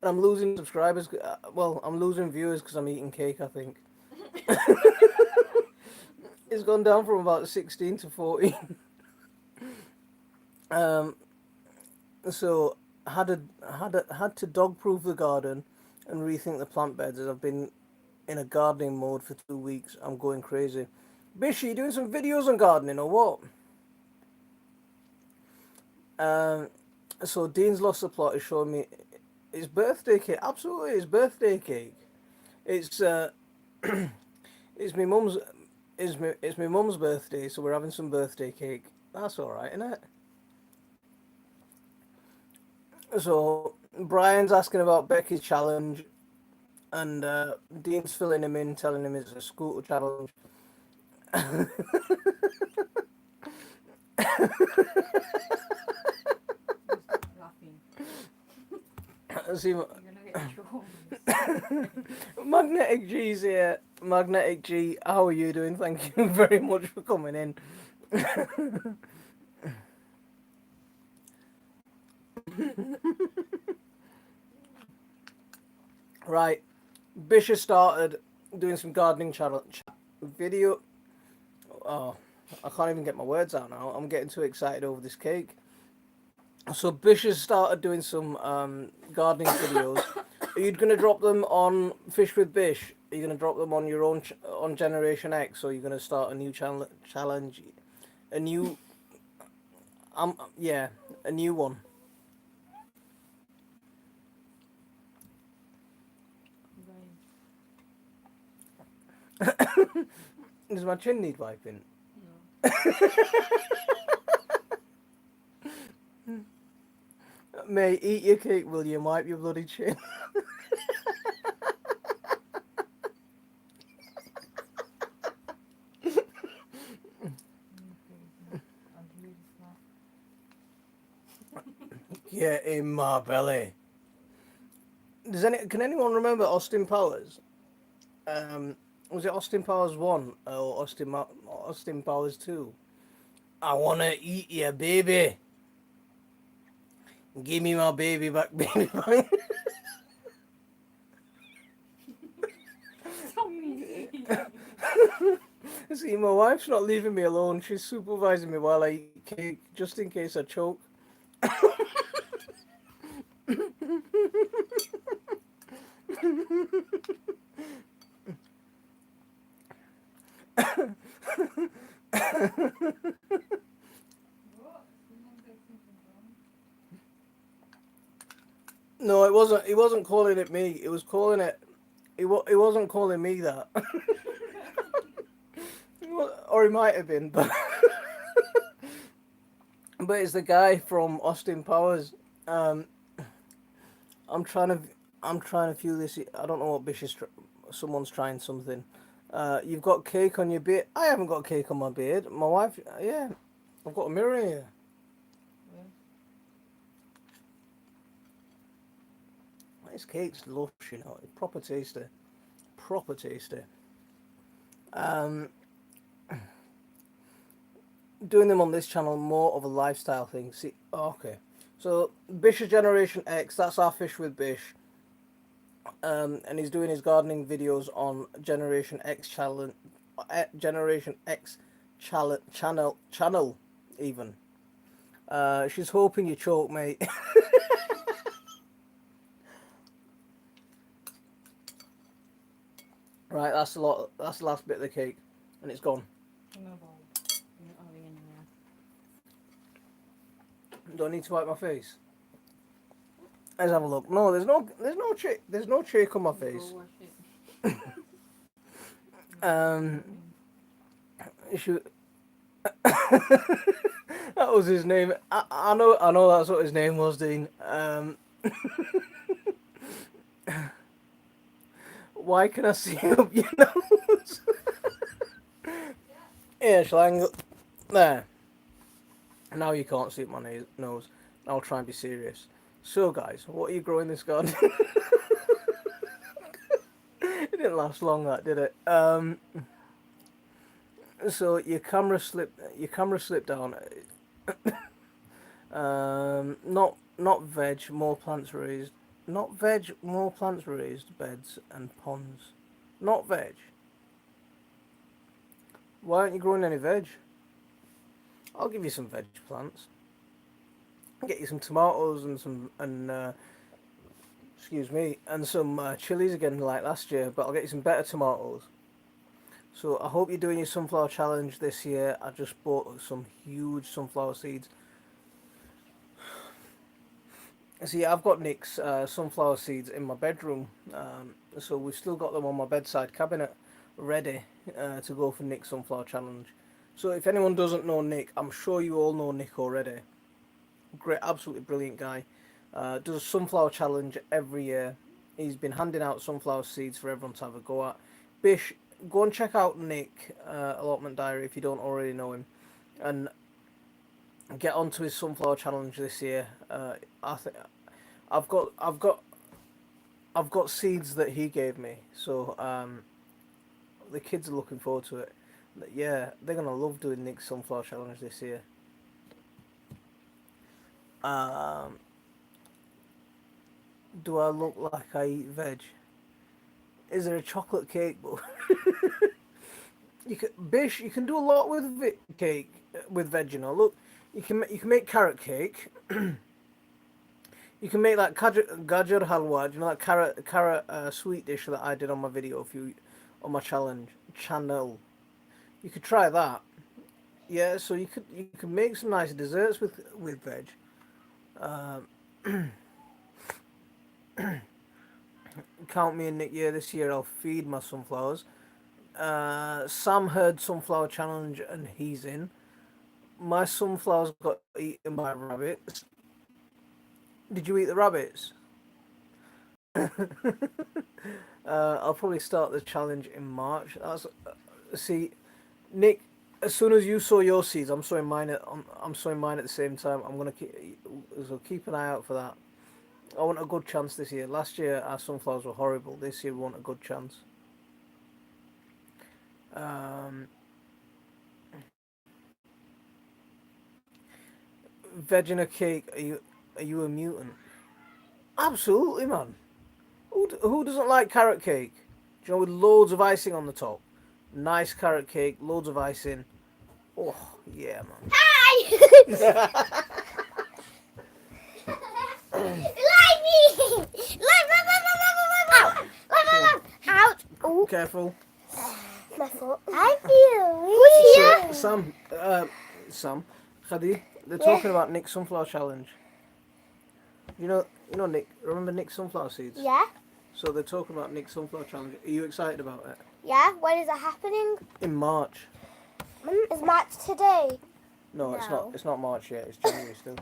And I'm losing subscribers. Well, I'm losing viewers because I'm eating cake, I think. It's gone down from about 16 to 14. So had to dog proof the garden and rethink the plant beds, as I've been in a gardening mode for 2 weeks. I'm going crazy. Bish, you doing some videos on gardening or what? So Dean's lost the plot is showing me his birthday cake. Absolutely, his birthday cake. It's it's my mum's it's my mum's birthday, so we're having some birthday cake. That's all right, isn't it? So Brian's asking about Becky's challenge, and Dean's filling him in, telling him it's a scooter challenge. Stop laughing. See, You're gonna get trolls. Magnetic G's here. Magnetic G, how are you doing? Thank you very much for coming in. Right, Bishop started doing some gardening challenge video. Oh, I can't even get my words out now. I'm getting too excited over this cake. So Bish has started doing some gardening videos. Are you gonna drop them on Fish with Bish? Are you gonna drop them on your own on Generation X, or are you gonna start a new challenge, a new yeah, a new one? Right. Does my chin need wiping? No. Mate, eat your cake, will you? Wipe your bloody chin. You're crazy. I'll give you the slap. Get in my belly. Can anyone remember Austin Powers? Um, was it Austin Powers 1 or Austin Powers 2? I wanna eat your baby. Give me my baby back, baby back. Tommy! See, my wife's not leaving me alone. She's supervising me while I eat cake, just in case I choke. What? Someone said something wrong? No, it wasn't. He wasn't calling it me. It was calling it. He wasn't calling me that. Or he might have been, but but it's the guy from Austin Powers. Um, I'm trying to I'm trying to view this. I don't know what Bish is. Someone's trying something. You've got cake on your beard. I haven't got cake on my beard. My wife. Yeah, I've got a mirror here. Well, This cake's lush, you know. Proper tasty. Proper tasty. Um, doing them on this channel more of a lifestyle thing. See, okay. So Bish's Generation X. That's our Fish with Bish. And he's doing his gardening videos on Generation X channel, Generation X channel even. She's hoping you choke, mate. Right, that's a lot. That's the last bit of the cake, and it's gone. no ball. You're not having any more. Do I need to wipe my face? Let's have a look. No, there's no cheek on my face. Go wash it. Um, you should. That was his name. I know that's what his name was, Dean. Why can I see up your nose? Yeah, shall I angle there? Now you can't see up my nose. I'll try and be serious. So, guys, what are you growing this garden? It didn't last long, that did it? So your camera slipped down. Not veg, more plants raised. Not veg, more plants raised beds and ponds. Not veg. Why aren't you growing any veg? I'll give you some veg plants. I'll get you some tomatoes and excuse me, and some chilies again like last year. But I'll get you some better tomatoes. So I hope you're doing your sunflower challenge this year. I just bought some huge sunflower seeds. See, I've got Nick's sunflower seeds in my bedroom, so we've still got them on my bedside cabinet, ready to go for Nick's sunflower challenge. So if anyone doesn't know Nick, I'm sure you all know Nick already. Great, absolutely brilliant guy. Does a sunflower challenge every year. He's been handing out sunflower seeds for everyone to have a go at. Bish, go and check out Nick Allotment Diary if you don't already know him, and get onto his sunflower challenge this year. I think I've got I've got I've got seeds that he gave me, so the kids are looking forward to it. Yeah, they're gonna love doing Nick's sunflower challenge this year. Um, do I look like I eat veg? Is there a chocolate cake? You can do a lot with cake with veg. You know, look, you can make carrot cake. You can make that gajar halwa. Do you know that carrot sweet dish that I did on my video on my channel? You could try that. Yeah, so you could make some nice desserts with veg. Um, Count me in, Nick. Yeah, this year I'll feed my sunflowers. Sam heard sunflower challenge and he's in. My sunflowers got eaten by rabbits. Did you eat the rabbits? I'll probably start the challenge in March. See, Nick. As soon as you sow your seeds, I'm sowing mine at the same time. Keep an eye out for that. I want a good chance this year. Last year our sunflowers were horrible. This year we want a good chance. Um, Veg in a cake. Are you a mutant? Absolutely, man. Who doesn't like carrot cake? Do you know, with loads of icing on the top? Nice carrot cake, loads of icing. Oh, yeah, man. Hi! Like me! Ouch! Ooh, Careful. my foot. I feel. Who's So, here? Sam, Khadi, they're talking about Nick's sunflower challenge. You know Nick. Remember Nick's sunflower seeds? Yeah? So they're talking about Nick's sunflower challenge. Are you excited about it? Yeah? When is it happening? In March. Is March today? No, it's No. not. It's not March yet. It's January still.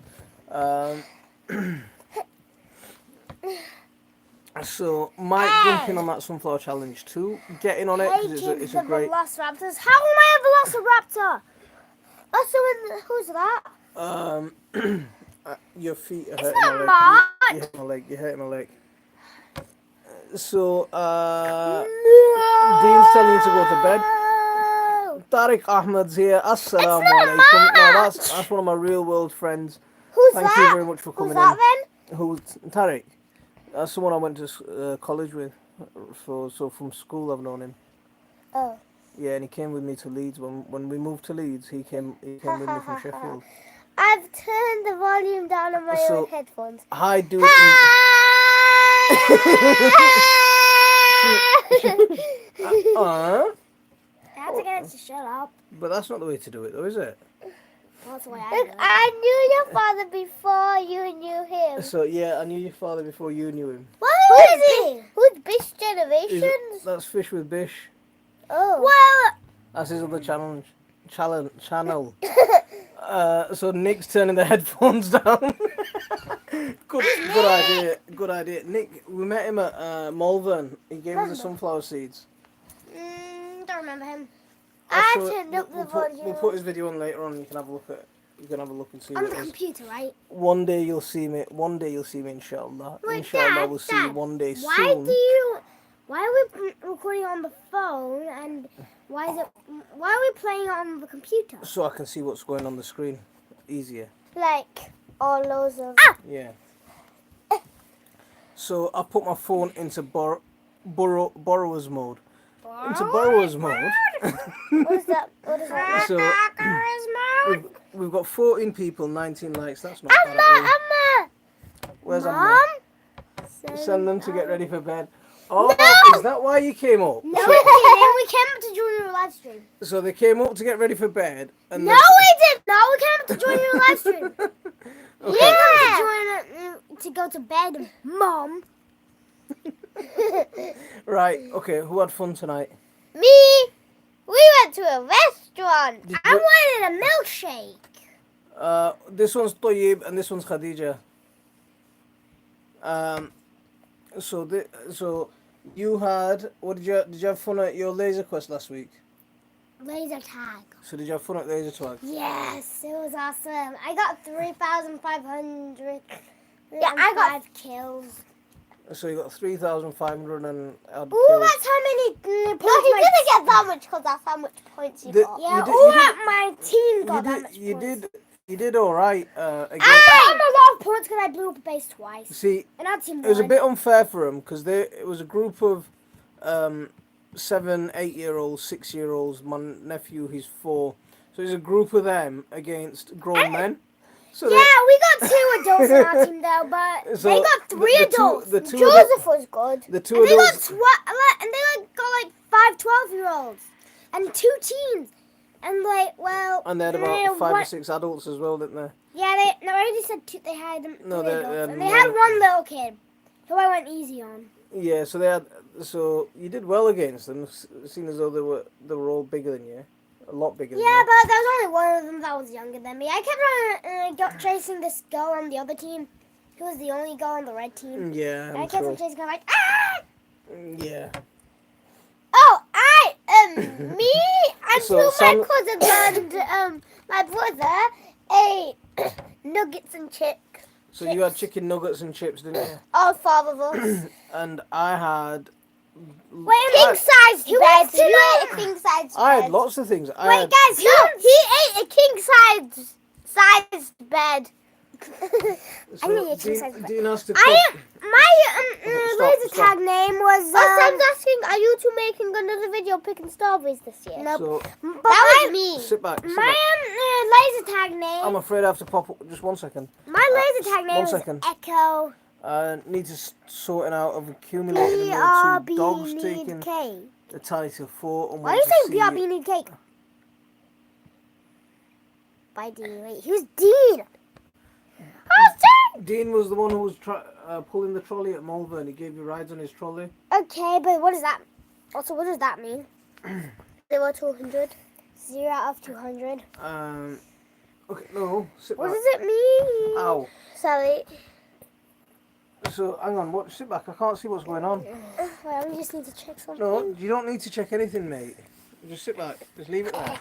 So Mike jumping on that sunflower challenge too. Get in on it because it's a great. Velociraptors. How am I a Velociraptor? Who's that? Your feet are It's hurting not my leg. March. You hurt my leg. You hurt my leg. So Dean's telling you to go to bed. Tariq Ahmed's here. Assalamu alaikum. No, that's one of my real world friends. Who's Thank that? you very much for coming Who's that in. Who's Tariq? That's someone I went to college with. So from school I've known him. then? Oh. Yeah, and he came with me to Leeds. When we moved to Leeds, he came with me from Sheffield. I've turned the volume down on my own headphones. Hi, dude. I have to get it to shut up. But that's not the way to do it, though, is it? That's the way I do it. I knew your father before you knew him. So yeah, I knew your father before you knew him. Who is he? Who's Bish Generations? That's Fish with Bish. Oh. Well. That's his other channel. So Nick's turning the headphones down. Good idea. Nick, we met him at Malvern. He gave us the sunflower seeds. Don't remember him. Also, I turned up the volume. We'll put his video on later on. You can have a look at. You can have a look and see. On what the it is. computer, right? One day you'll see me. Inshallah. Wait, Inshallah, we'll see you one day soon. Why are we recording on the phone and why are we playing on the computer? So I can see what's going on the screen. Easier. Like all those of. Yeah. So I put my phone into borrower's mode. Into borrower's mode. What is that? So we've got 14 people, 19 likes. That's not bad at all. Amma. Where's Mom? Amma? Send them to get ready for bed. Oh, is that why you came up? No, we came up to join your live stream. So they came up to get ready for bed. And No, we didn't. No, we came up to join your live stream. Okay. Yeah. To go to bed, Mom. Right. Okay. Who had fun tonight? Me. We went to a restaurant. I wanted a milkshake. This one's Toyib and this one's Khadija. So you had did you have fun at your laser quest last week? Laser tag. So did you have fun at laser tag? Yes, it was awesome. I got 3,500. Yeah, I got 5 kills. So you got 3,500 and odd Ooh, kills. that's how many points. No, he didn't get that much because that's how much points he got. Yeah, my team got that much points. You did all right. Against. I got a lot of points because I blew up a base twice. See, and our team it was a won. bit unfair for them because it was a group of 7, 8-year-olds, 6-year-olds. My nephew, he's 4. So it's a group of them against grown men. So Yeah, we got 2 adults on our team though, but So they got 3 adults. the two Joseph was good. the two And they got adults. and they got like 5 12-year-olds and 2 teens. And like, well, And they had about 5 or one, 6 adults as well, didn't they? yeah, I already said 2. They had them 3 No, adults, and they had one little kid, who I went easy on. Yeah, so they had. So you did well against them, seeing as though they were all bigger than you, a lot bigger. Yeah, than you. but there was only one of them that was younger than me. I kept on chasing this girl on the other team, who was the only girl on the red team. Yeah, And I I'm kept on sure. chasing her like, ah! Yeah. Oh, me and So, 2 of my cousins and my brother ate nuggets and chips. So you had chicken nuggets and chips, didn't you? All 5 of us. And I had. Wait, king-sized bed. Who ate a king-sized bed? I had lots of things. I Wait, had, guys, he ate a king-sized bed. I need a king-sized bed. Dean has to My laser stop. tag name was. Sam's asking, are you 2 making another video picking strawberries this year? Nope. So But that was me. sit back. Sit My back. laser tag name. I'm afraid I have to pop up. Just 1 second. My laser tag name 1 was second. Echo. I need to sort it out. I've accumulated another 2 dogs taking K. the tally to 4. And Why are you saying BRB need cake? By Dean. Wait, who's Dean? Dean was the one who was pulling the trolley at Malvern. He gave you rides on his trolley. Okay, but what is that? Also, what does that mean? 0 to 100. 0 out of 200. Okay, no, sit What back. does it mean? Ow. Sorry. So, hang on, sit back. I can't see what's going on. Well, we just need to check something. No, you don't need to check anything, mate. Just sit back. Just leave it there.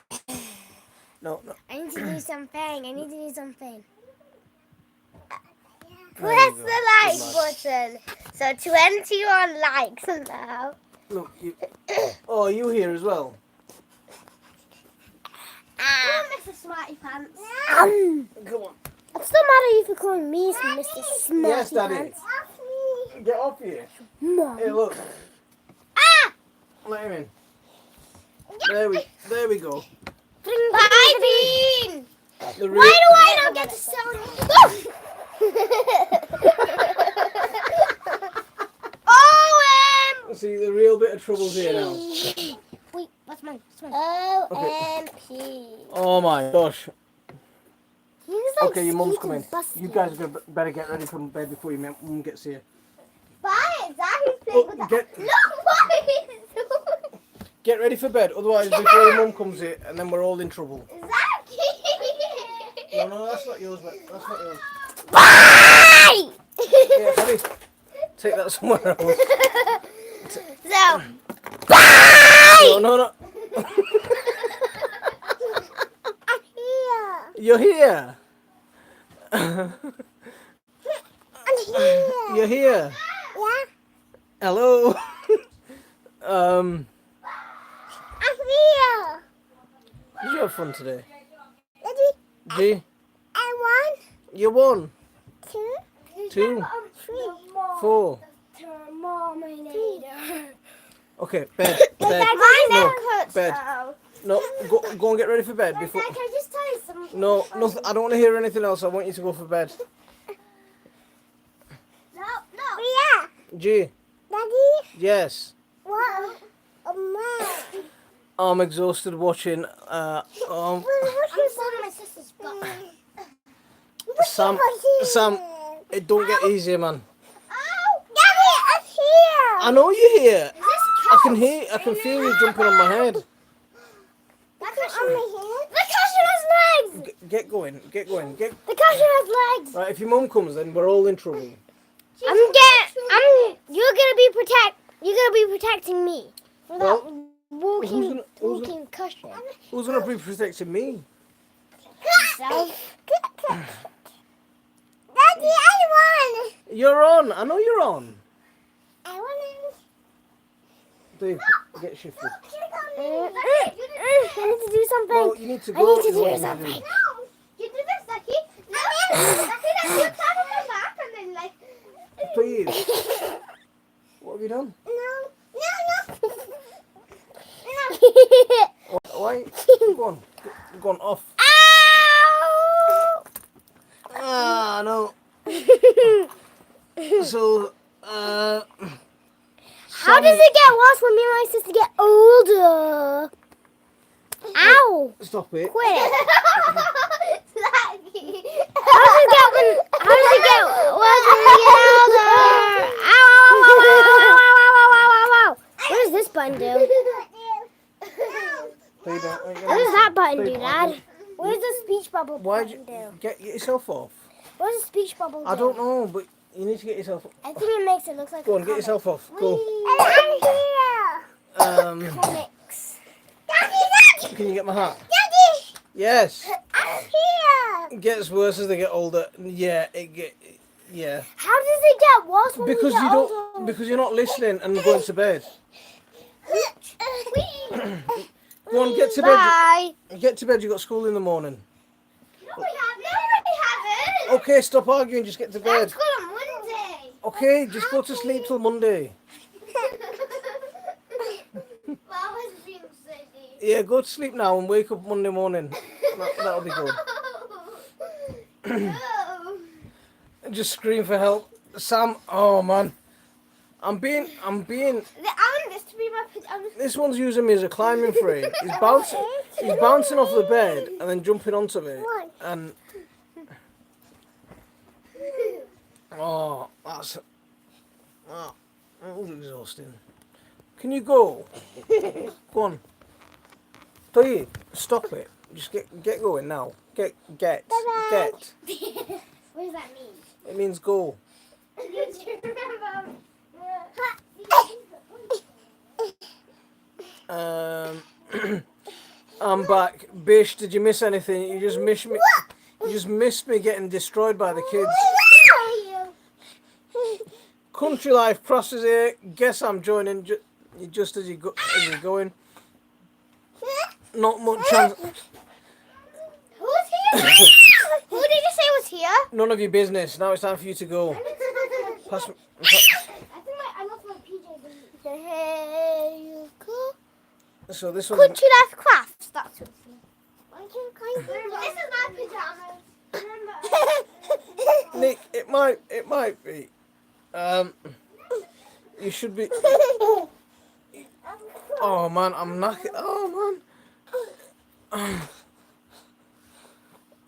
No. I need to do something. There Press you go. the like button. So 21 likes now. Look, oh, you here as well? Mr. Smarty Pants. Come on. I'm still mad at you for calling me Mr. Smarty Yes, Daddy. Pants. Get off here. Mom. Hey, look. Ah! Let him in. There we go. Bye, Bean! The Why do I not get to soda? OM! See, the real bit of trouble's here now. Wait, what's mine? OMP. Oh my gosh. He's like Okay, your mum's skeeting coming. busted. You guys better get ready for bed before your mum gets here. Bye, Zach's playing with Get, that. No, what? get ready for bed, otherwise before your mum comes here, and then we're all in trouble. Zach! No, that's not yours, mate. That's not yours. Bye! Yeah, Daddy, take that somewhere else. So, bye! No. I'm here. You're here. I'm here. You're here. Yeah, Hello. I'm here. Did you have fun today? Daddy, G, I you won. 2, 2, 3, 4. Terminator. Okay, bed. My Bed. neck No, hurts bed. now. No, go and get ready for bed before. Can I just tell you something? No, I don't want to hear anything else. I want you to go for bed. No. Yeah. G, Daddy, yes. what? I'm exhausted watching. I'm my sister's butt. Sam, it don't get easier, man. Oh, Daddy, I'm here. I know you're here. Is this I can feel you jumping on my head. The cushion has legs. Get going. The cushion has legs. Right, if your mum comes, then we're all in trouble. You're gonna be protecting me from that Well, walking cushion. Who's gonna be protecting me? Self. Daddy, I won. You're on. I know you're on. I won. Dave, get shifted. I need to do something. No, you need to I go. need to is what do you something. need to do. No, you do this, Ducky. No, Ducky, you tap on my back and then like. Please. What have you done? No. Why? Go on off. Ow! Ah, no. So, How does it get worse when me and my sister get older? Ow! Stop it. Quit it. How does it get worse when we get older? Ow, ow, ow, ow, ow, ow, ow, ow, ow, ow. What does this button do? What does that button do, Dad? What does the speech bubble Why'd button you do? get yourself off? What does the speech bubble do? I don't know, but you need to get yourself. I think it makes it look like Go a on, get comic. yourself off. Go. I'm here. Comics. Daddy! Can you get my hat? Daddy! Yes. I'm here! It gets worse as they get older. Yeah, yeah. How does it get worse when Because we get you older? don't, because you're not listening and going to bed. Go on, get to bed. Bye. Get to bed. You got school in the morning. No, we haven't. Okay, stop arguing. Just get to bed. That's good on Monday. Okay, just go to sleep till Monday. Mama's being silly. Yeah, go to sleep now and wake up Monday morning. That'll be good. No. Just scream for help, Sam. Oh man, I'm being. I want this to be my pajamas. This one's using me as a climbing frame. He's bouncing off the bed and then jumping onto me. And oh, that was exhausting. Can you go? Go on. Tell you, stop it. Just get going now. Get. What does that mean? It means go. I'm back. Bish, did you miss anything? You just missed me. You just missed me getting destroyed by the kids. Country Life Process here. Guess I'm joining just as you're going. Not much chance. Who's here? Who did you say was here? None of your business. Now it's time for you to go. Pass me. I think I lost my PJs. Here you go. So this one. Country Life Crafts. That's what it's This is my pajamas. Nick, it might be. You should be. Oh man, I'm knackered. Oh man.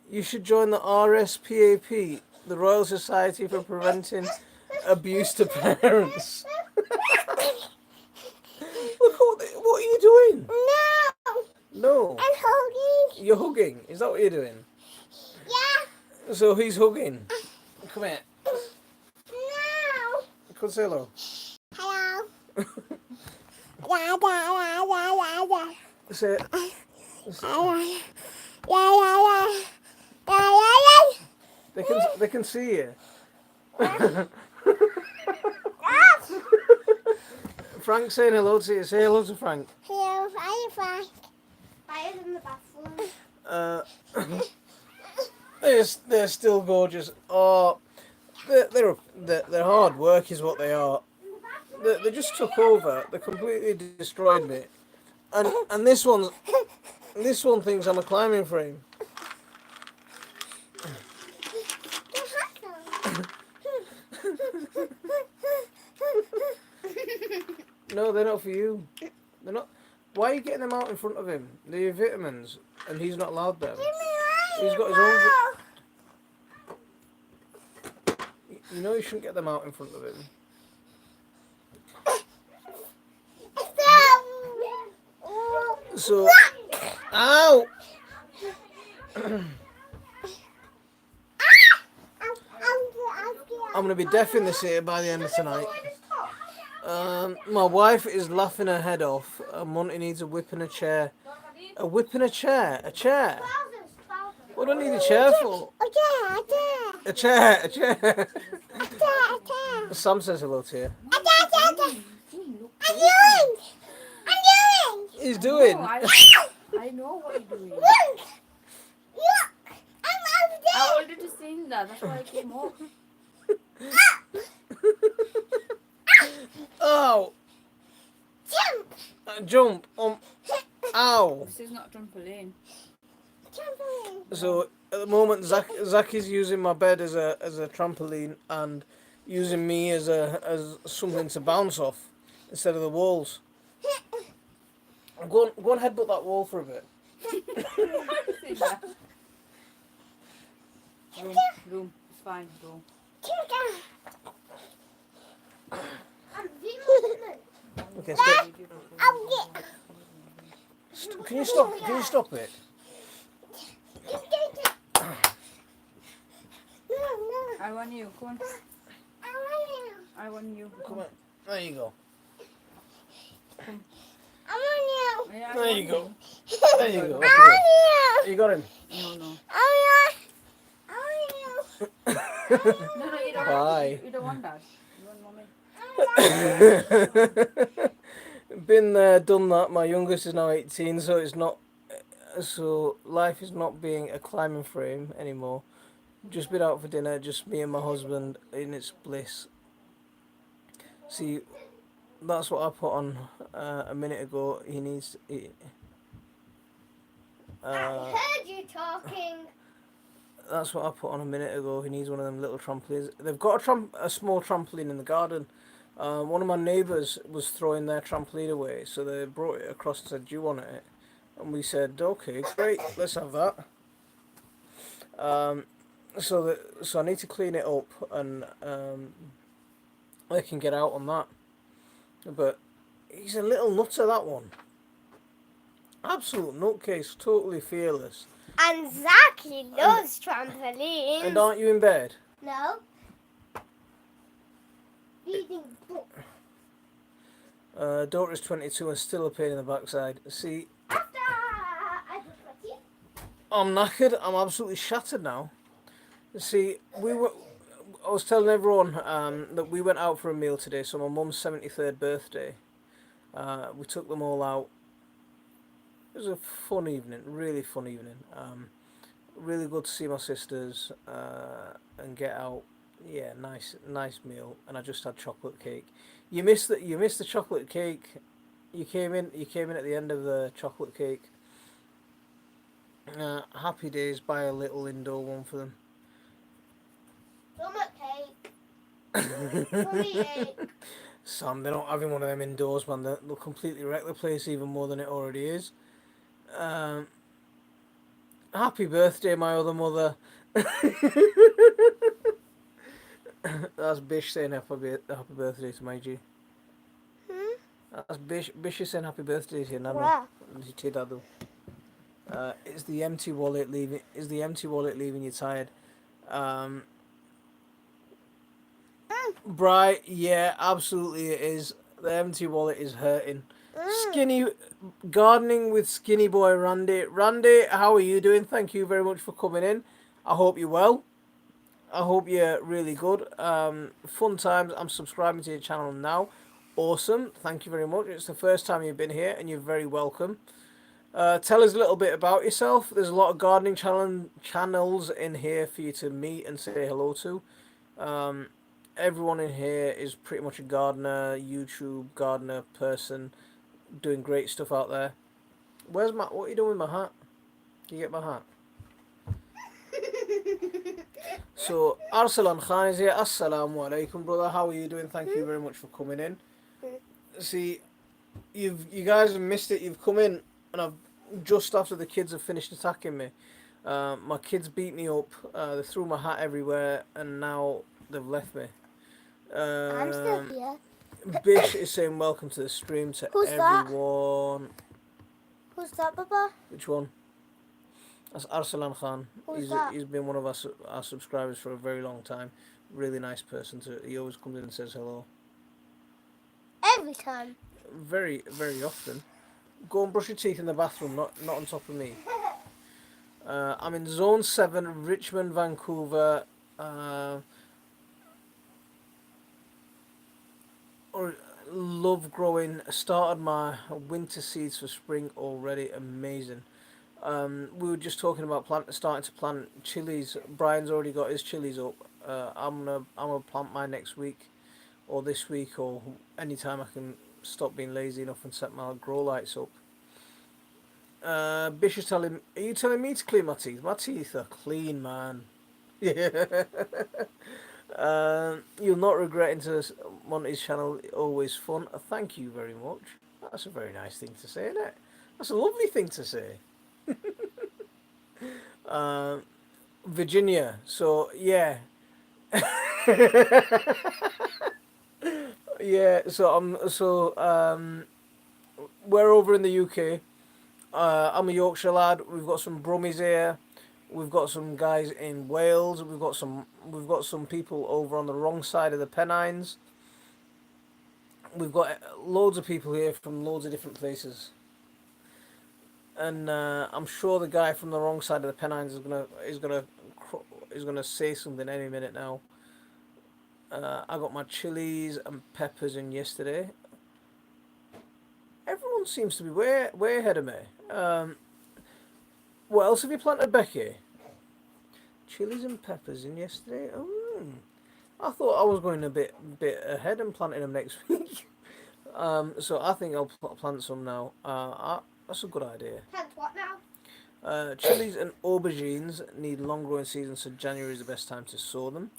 You should join the RSPAP, the Royal Society for Preventing Abuse to Parents. Look, what are you doing? No. I'm holding. You're hugging. Is that what you're doing? Yeah. So he's hugging. Come here. No. Come say hello. Hello. Say. They can see you. Frank's saying hello to you. Say hello to Frank. Hello, hi Frank. I was in the bathroom. They're still gorgeous. Oh, they're hard work is what they are. They just took over. They completely destroyed me. And this one thinks I'm a climbing frame. No, they're not for you. They're not. Why are you getting them out in front of him? They're your vitamins, and he's not allowed them. He's got his own. You know you shouldn't get them out in front of him. So, ow! I'm gonna be deaf in this ear by the end of tonight. My wife is laughing her head off. Monty needs a whip and a chair. A whip and a chair? A chair? What do I need a chair for? A chair. Sam says hello to you. He's doing. No, I know what you're doing. I wanted to sing that. That's why I came up. Oh! Jump! Ow! This is not trampoline. So at the moment, Zach is using my bed as a trampoline and using me as something to bounce off instead of the walls. Go and headbutt that wall for a bit. Sit down. Room. It's fine. Go. Okay, can you stop? Can you stop it? I want you. Come on. I want you. Come on. There you go. Yeah, I There want you go. you. There you go. Okay. You got him. No. No, you don't. Bye. You don't want that. You want mommy. Been there, done that. My youngest is now 18, so it's not. So life is not being a climbing frame anymore. Just been out for dinner, just me and my husband in its bliss. See, that's what I put on a minute ago. He needs. I heard you talking. That's what I put on a minute ago. He needs one of them little trampolines. They've got a small trampoline in the garden. One of my neighbours was throwing their trampoline away, so they brought it across and said, "Do you want it?" And we said, "Okay, great, let's have that." So I need to clean it up and I can get out on that. But he's a little nutter, that one. Absolute nutcase, totally fearless. And Zach, he loves trampolines. And aren't you in bed? No. Reading book. Daughter's 22 and still a pain in the backside. See, After I brush my teeth. I'm knackered. I'm absolutely shattered now. See, I was telling everyone that we went out for a meal today. So my mum's 73rd birthday. We took them all out. It was a fun evening, really fun evening. Really good to see my sisters and get out. Yeah, nice meal. And I just had chocolate cake. You missed the chocolate cake. You came in at the end of the chocolate cake. Happy days. Buy a little indoor one for them. Stomach cake. Tummy ache. Sam, they're not having one of them indoors, man. They'll completely wreck the place even more than it already is. Happy birthday, my other mother. That's Bish saying happy birthday to my G. That's Bish is saying happy birthday to your nana. Where? To your dad. It's the empty wallet leaving. Is the empty wallet leaving you tired? Bright, yeah, absolutely it is. The empty wallet is hurting. Skinny gardening with skinny boy Randy. Randy, how are you doing? Thank you very much for coming in. I hope you're well. I hope you're really good. Fun times. I'm subscribing to your channel now. Awesome. Thank you very much. It's the first time you've been here and you're very welcome. Tell us a little bit about yourself. There's a lot of gardening channels in here for you to meet and say hello to. Everyone in here is pretty much a gardener, YouTube gardener person, doing great stuff out there. Where's my? What are you doing with my hat? Can you get my hat? So Arsalan Khan is here. Assalamu alaikum, brother. How are you doing? Thank you very much for coming in. See, you guys have missed it. You've come in, and I've just after the kids have finished attacking me. My kids beat me up. They threw my hat everywhere, and now they've left me. I'm still here. Bish is saying welcome to the stream to Who's that? everyone. Who's that, Papa? Which one? That's Arsalan Khan. Who's that? He's been one of our subscribers for a very long time. Really nice person. He always comes in and says hello. Every time. Very, very often. Go and brush your teeth in the bathroom, not on top of me. I'm in Zone 7, Richmond, Vancouver. Love growing. Started my winter seeds for spring already. Amazing. We were just talking about starting to plant chilies. Brian's already got his chilies up. I'm gonna plant mine next week, or this week, or anytime I can stop being lazy enough and set my grow lights up. Bish is telling. Are you telling me to clean my teeth? My teeth are clean, man. Yeah. You'll not regret into Monty's channel. Always fun. Thank you very much. That's a very nice thing to say, isn't it? That's a lovely thing to say. Uh, Virginia. So yeah, yeah. We're over in the UK. I'm a Yorkshire lad. We've got some Brummies here. We've got some guys in Wales. We've got some people over on the wrong side of the Pennines. We've got loads of people here from loads of different places, and I'm sure the guy from the wrong side of the Pennines is gonna say something any minute now. I got my chilies and peppers in yesterday. Everyone seems to be way ahead of me. What else have you planted, Becky? Chilies and peppers in yesterday. I thought I was going a bit ahead and planting them next week. So I think I'll plant some now. That's a good idea. Plant what now? Chilies and aubergines need long growing seasons, so January is the best time to sow them.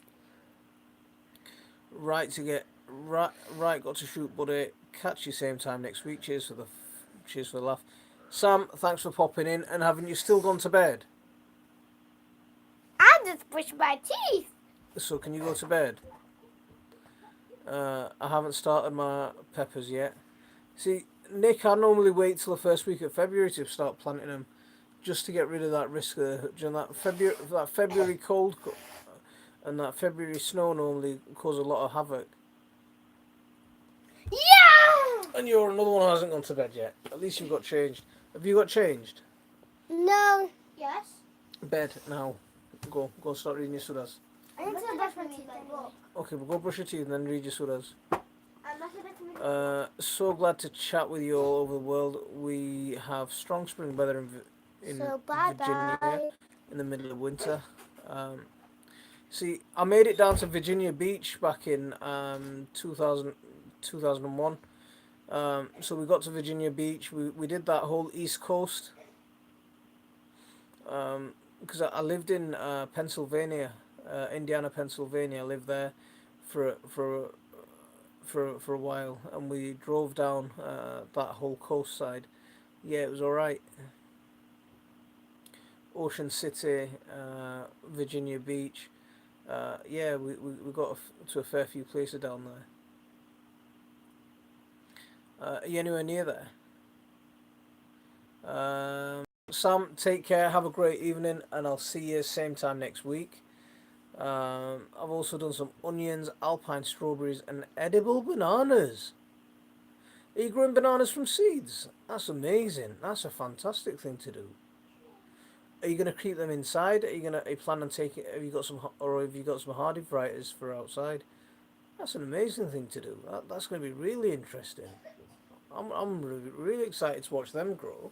Right to get right. Got to shoot, buddy. Catch you same time next week. Cheers for the laugh. Sam, thanks for popping in. And haven't you still gone to bed? I just brushed my teeth. So can you go to bed? I haven't started my peppers yet. See, Nick, I normally wait till the first week of February to start planting them, just to get rid of that risk of that February cold and that February snow normally cause a lot of havoc. Yeah! And you're another one who hasn't gone to bed yet. At least you've got changed. Have you got changed? No. Yes? Bed now. Go start reading your surahs. I need to brush my teeth. Okay, well go brush your teeth and then read your surahs. I'm not So glad to chat with you all over the world. We have strong spring weather in So bye-bye. Virginia in the middle of winter. See, I made it down to Virginia Beach back in 2001. So we got to Virginia Beach. We did that whole East Coast. Because I lived in Pennsylvania, Indiana, Pennsylvania. I lived there for a while, and we drove down that whole coast side. Yeah, it was all right. Ocean City, Virginia Beach. Yeah, we got to a fair few places down there. Are you anywhere near there? Sam, take care. Have a great evening, and I'll see you same time next week. I've also done some onions, alpine strawberries, and edible bananas. Are you growing bananas from seeds? That's amazing. That's a fantastic thing to do. Are you going to keep them inside? Are you planning on taking? Have you got some hardy varieties for outside? That's an amazing thing to do. That's going to be really interesting. I'm really excited to watch them grow.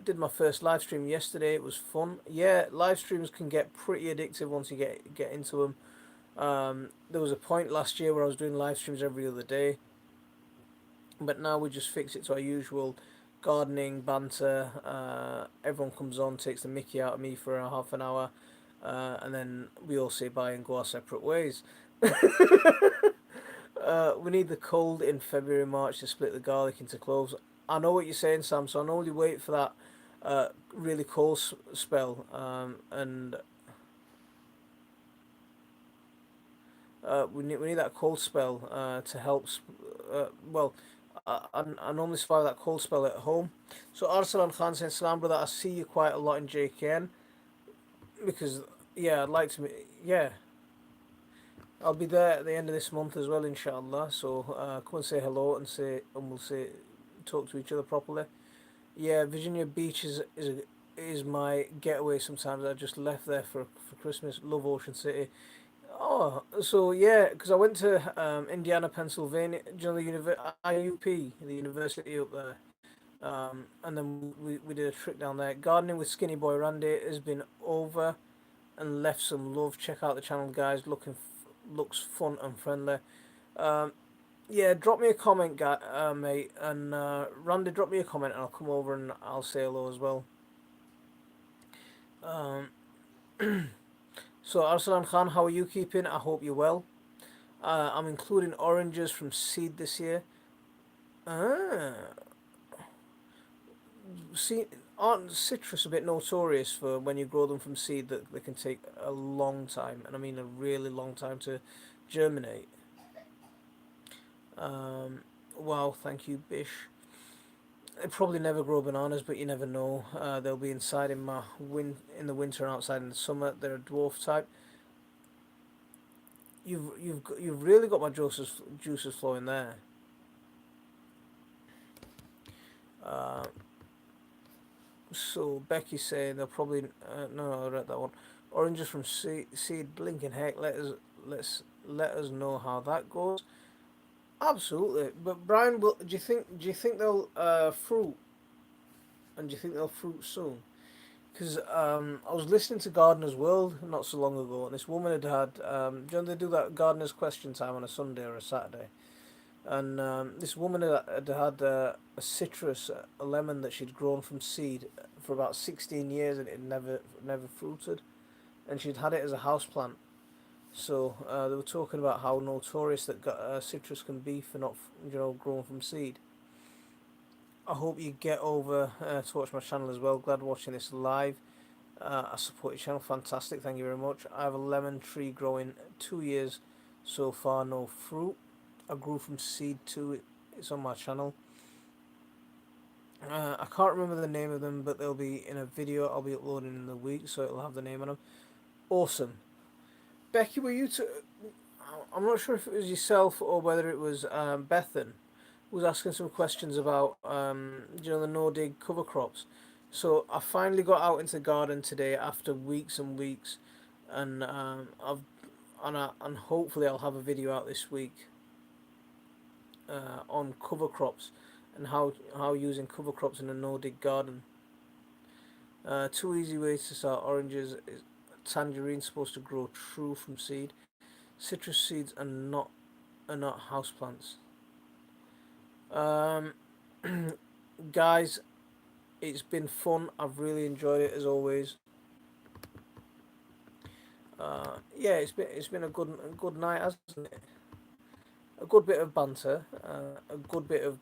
Did my first live stream yesterday. It was fun. Yeah, live streams can get pretty addictive once you get into them. There was a point last year where I was doing live streams every other day, but now we just fix it to our usual gardening banter. Everyone comes on, takes the mickey out of me for a half an hour, and then we all say bye and go our separate ways. We need the cold in February, March to split the garlic into cloves. I know what you're saying, Sam, so I normally wait for that really cold spell, and we need that cold spell to help. I normally survive that cold spell at home. So Arsalan Khan saying, "Salam, brother. I see you quite a lot in JKN because yeah, I'd like to. Yeah, I'll be there at the end of this month as well, inshallah. So come and say hello and we'll talk to each other properly. Yeah, Virginia Beach is my getaway. Sometimes I just left there for Christmas. Love Ocean City. Oh, so yeah, because I went to Indiana, Pennsylvania. Do you know the IUP, the university up there? And then we did a trip down there. Gardening with Skinny Boy Randy has been over and left some love. Check out the channel, guys. Looks fun and friendly. Yeah, drop me a comment, guy, mate, and Randy, drop me a comment, and I'll come over and I'll say hello as well. Um, so Arsalan Khan, how are you keeping? I hope you're well. I'm including oranges from seed this year. Ah, see, aren't citrus a bit notorious for when you grow them from seed that they can take a long time, and I mean a really long time to germinate? Um, wow, thank you, Bish. They probably never grow bananas, but you never know. They'll be inside in the winter and outside in the summer. They're a dwarf type. You've really got my juices flowing there. Uh, so Becky's saying they'll probably no, I read that one. Oranges from seed, blinking heck. Let us know how that goes. Absolutely, but Brian, do you think they'll fruit, and do you think they'll fruit soon? Because I was listening to Gardener's World not so long ago, and this woman do you know they do that Gardener's Question Time on a Sunday or a Saturday? And this woman had a citrus, a lemon that she'd grown from seed for about 16 years, and it never fruited, and she'd had it as a house plant. So they were talking about how notorious that citrus can be for not, growing from seed. I hope you get over to watch my channel as well. Glad watching this live. I support your channel. Fantastic. Thank you very much. I have a lemon tree growing 2 years so far. No fruit. I grew from seed too. It's on my channel. I can't remember the name of them, but they'll be in a video I'll be uploading in the week, so it'll have the name on them. Awesome. Becky, were you to? I'm not sure if it was yourself or whether it was Bethan was asking some questions about the no dig cover crops. So I finally got out into the garden today after weeks and weeks, and and hopefully I'll have a video out this week on cover crops and how using cover crops in a no dig garden. Two easy ways to start oranges is tangerine supposed to grow true from seed. Citrus seeds are not houseplants. Um, guys, it's been fun. I've really enjoyed it as always. Yeah, it's been a good night, hasn't it? A good bit of banter, a good bit of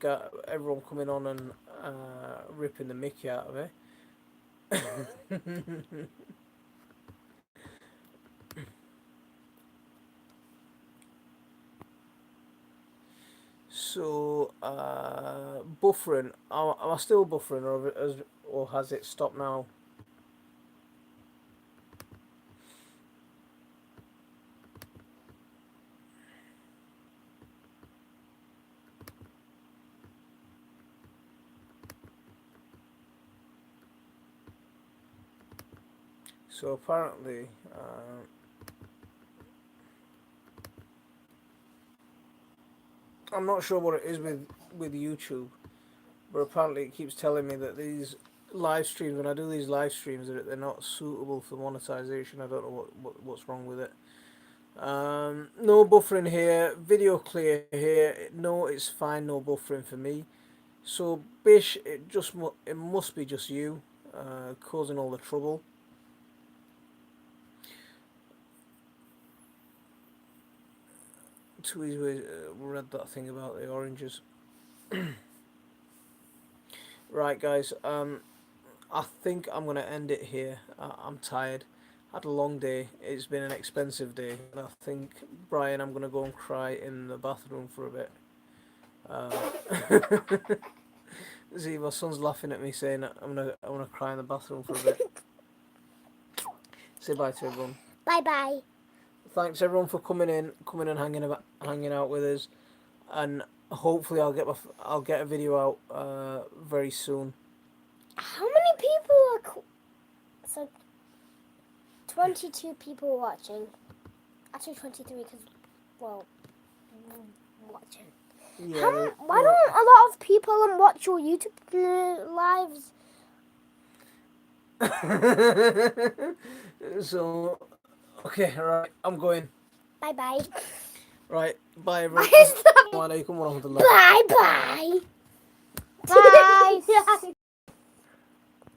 everyone coming on and ripping the Mickey out of it. So buffering. Am I still buffering, or has it stopped now? So apparently, I'm not sure what it is with YouTube, but apparently it keeps telling me that these live streams, when I do these live streams, they're not suitable for monetization. I don't know what's wrong with it. No buffering here. Video clear here. No, it's fine. No buffering for me. So Bish, it must be just you causing all the trouble. Too easy. Read that thing about the oranges. Right, guys. I think I'm gonna end it here. I'm tired. Had a long day. It's been an expensive day, and I think Brian, I'm gonna go and cry in the bathroom for a bit. Uh, See, my son's laughing at me saying I'm gonna cry in the bathroom for a bit. Say bye to everyone. Bye bye. Thanks everyone for coming and hanging out with us, and hopefully I'll get a video out very soon. How many people are? So 22 people watching. Actually 23 because, well, watching. Yeah. Why don't a lot of people watch your YouTube lives? So, okay, alright, I'm going. Bye bye. Right, bye everyone. Bye Assalamu alaikum wa rahmatullah. bye. Bye.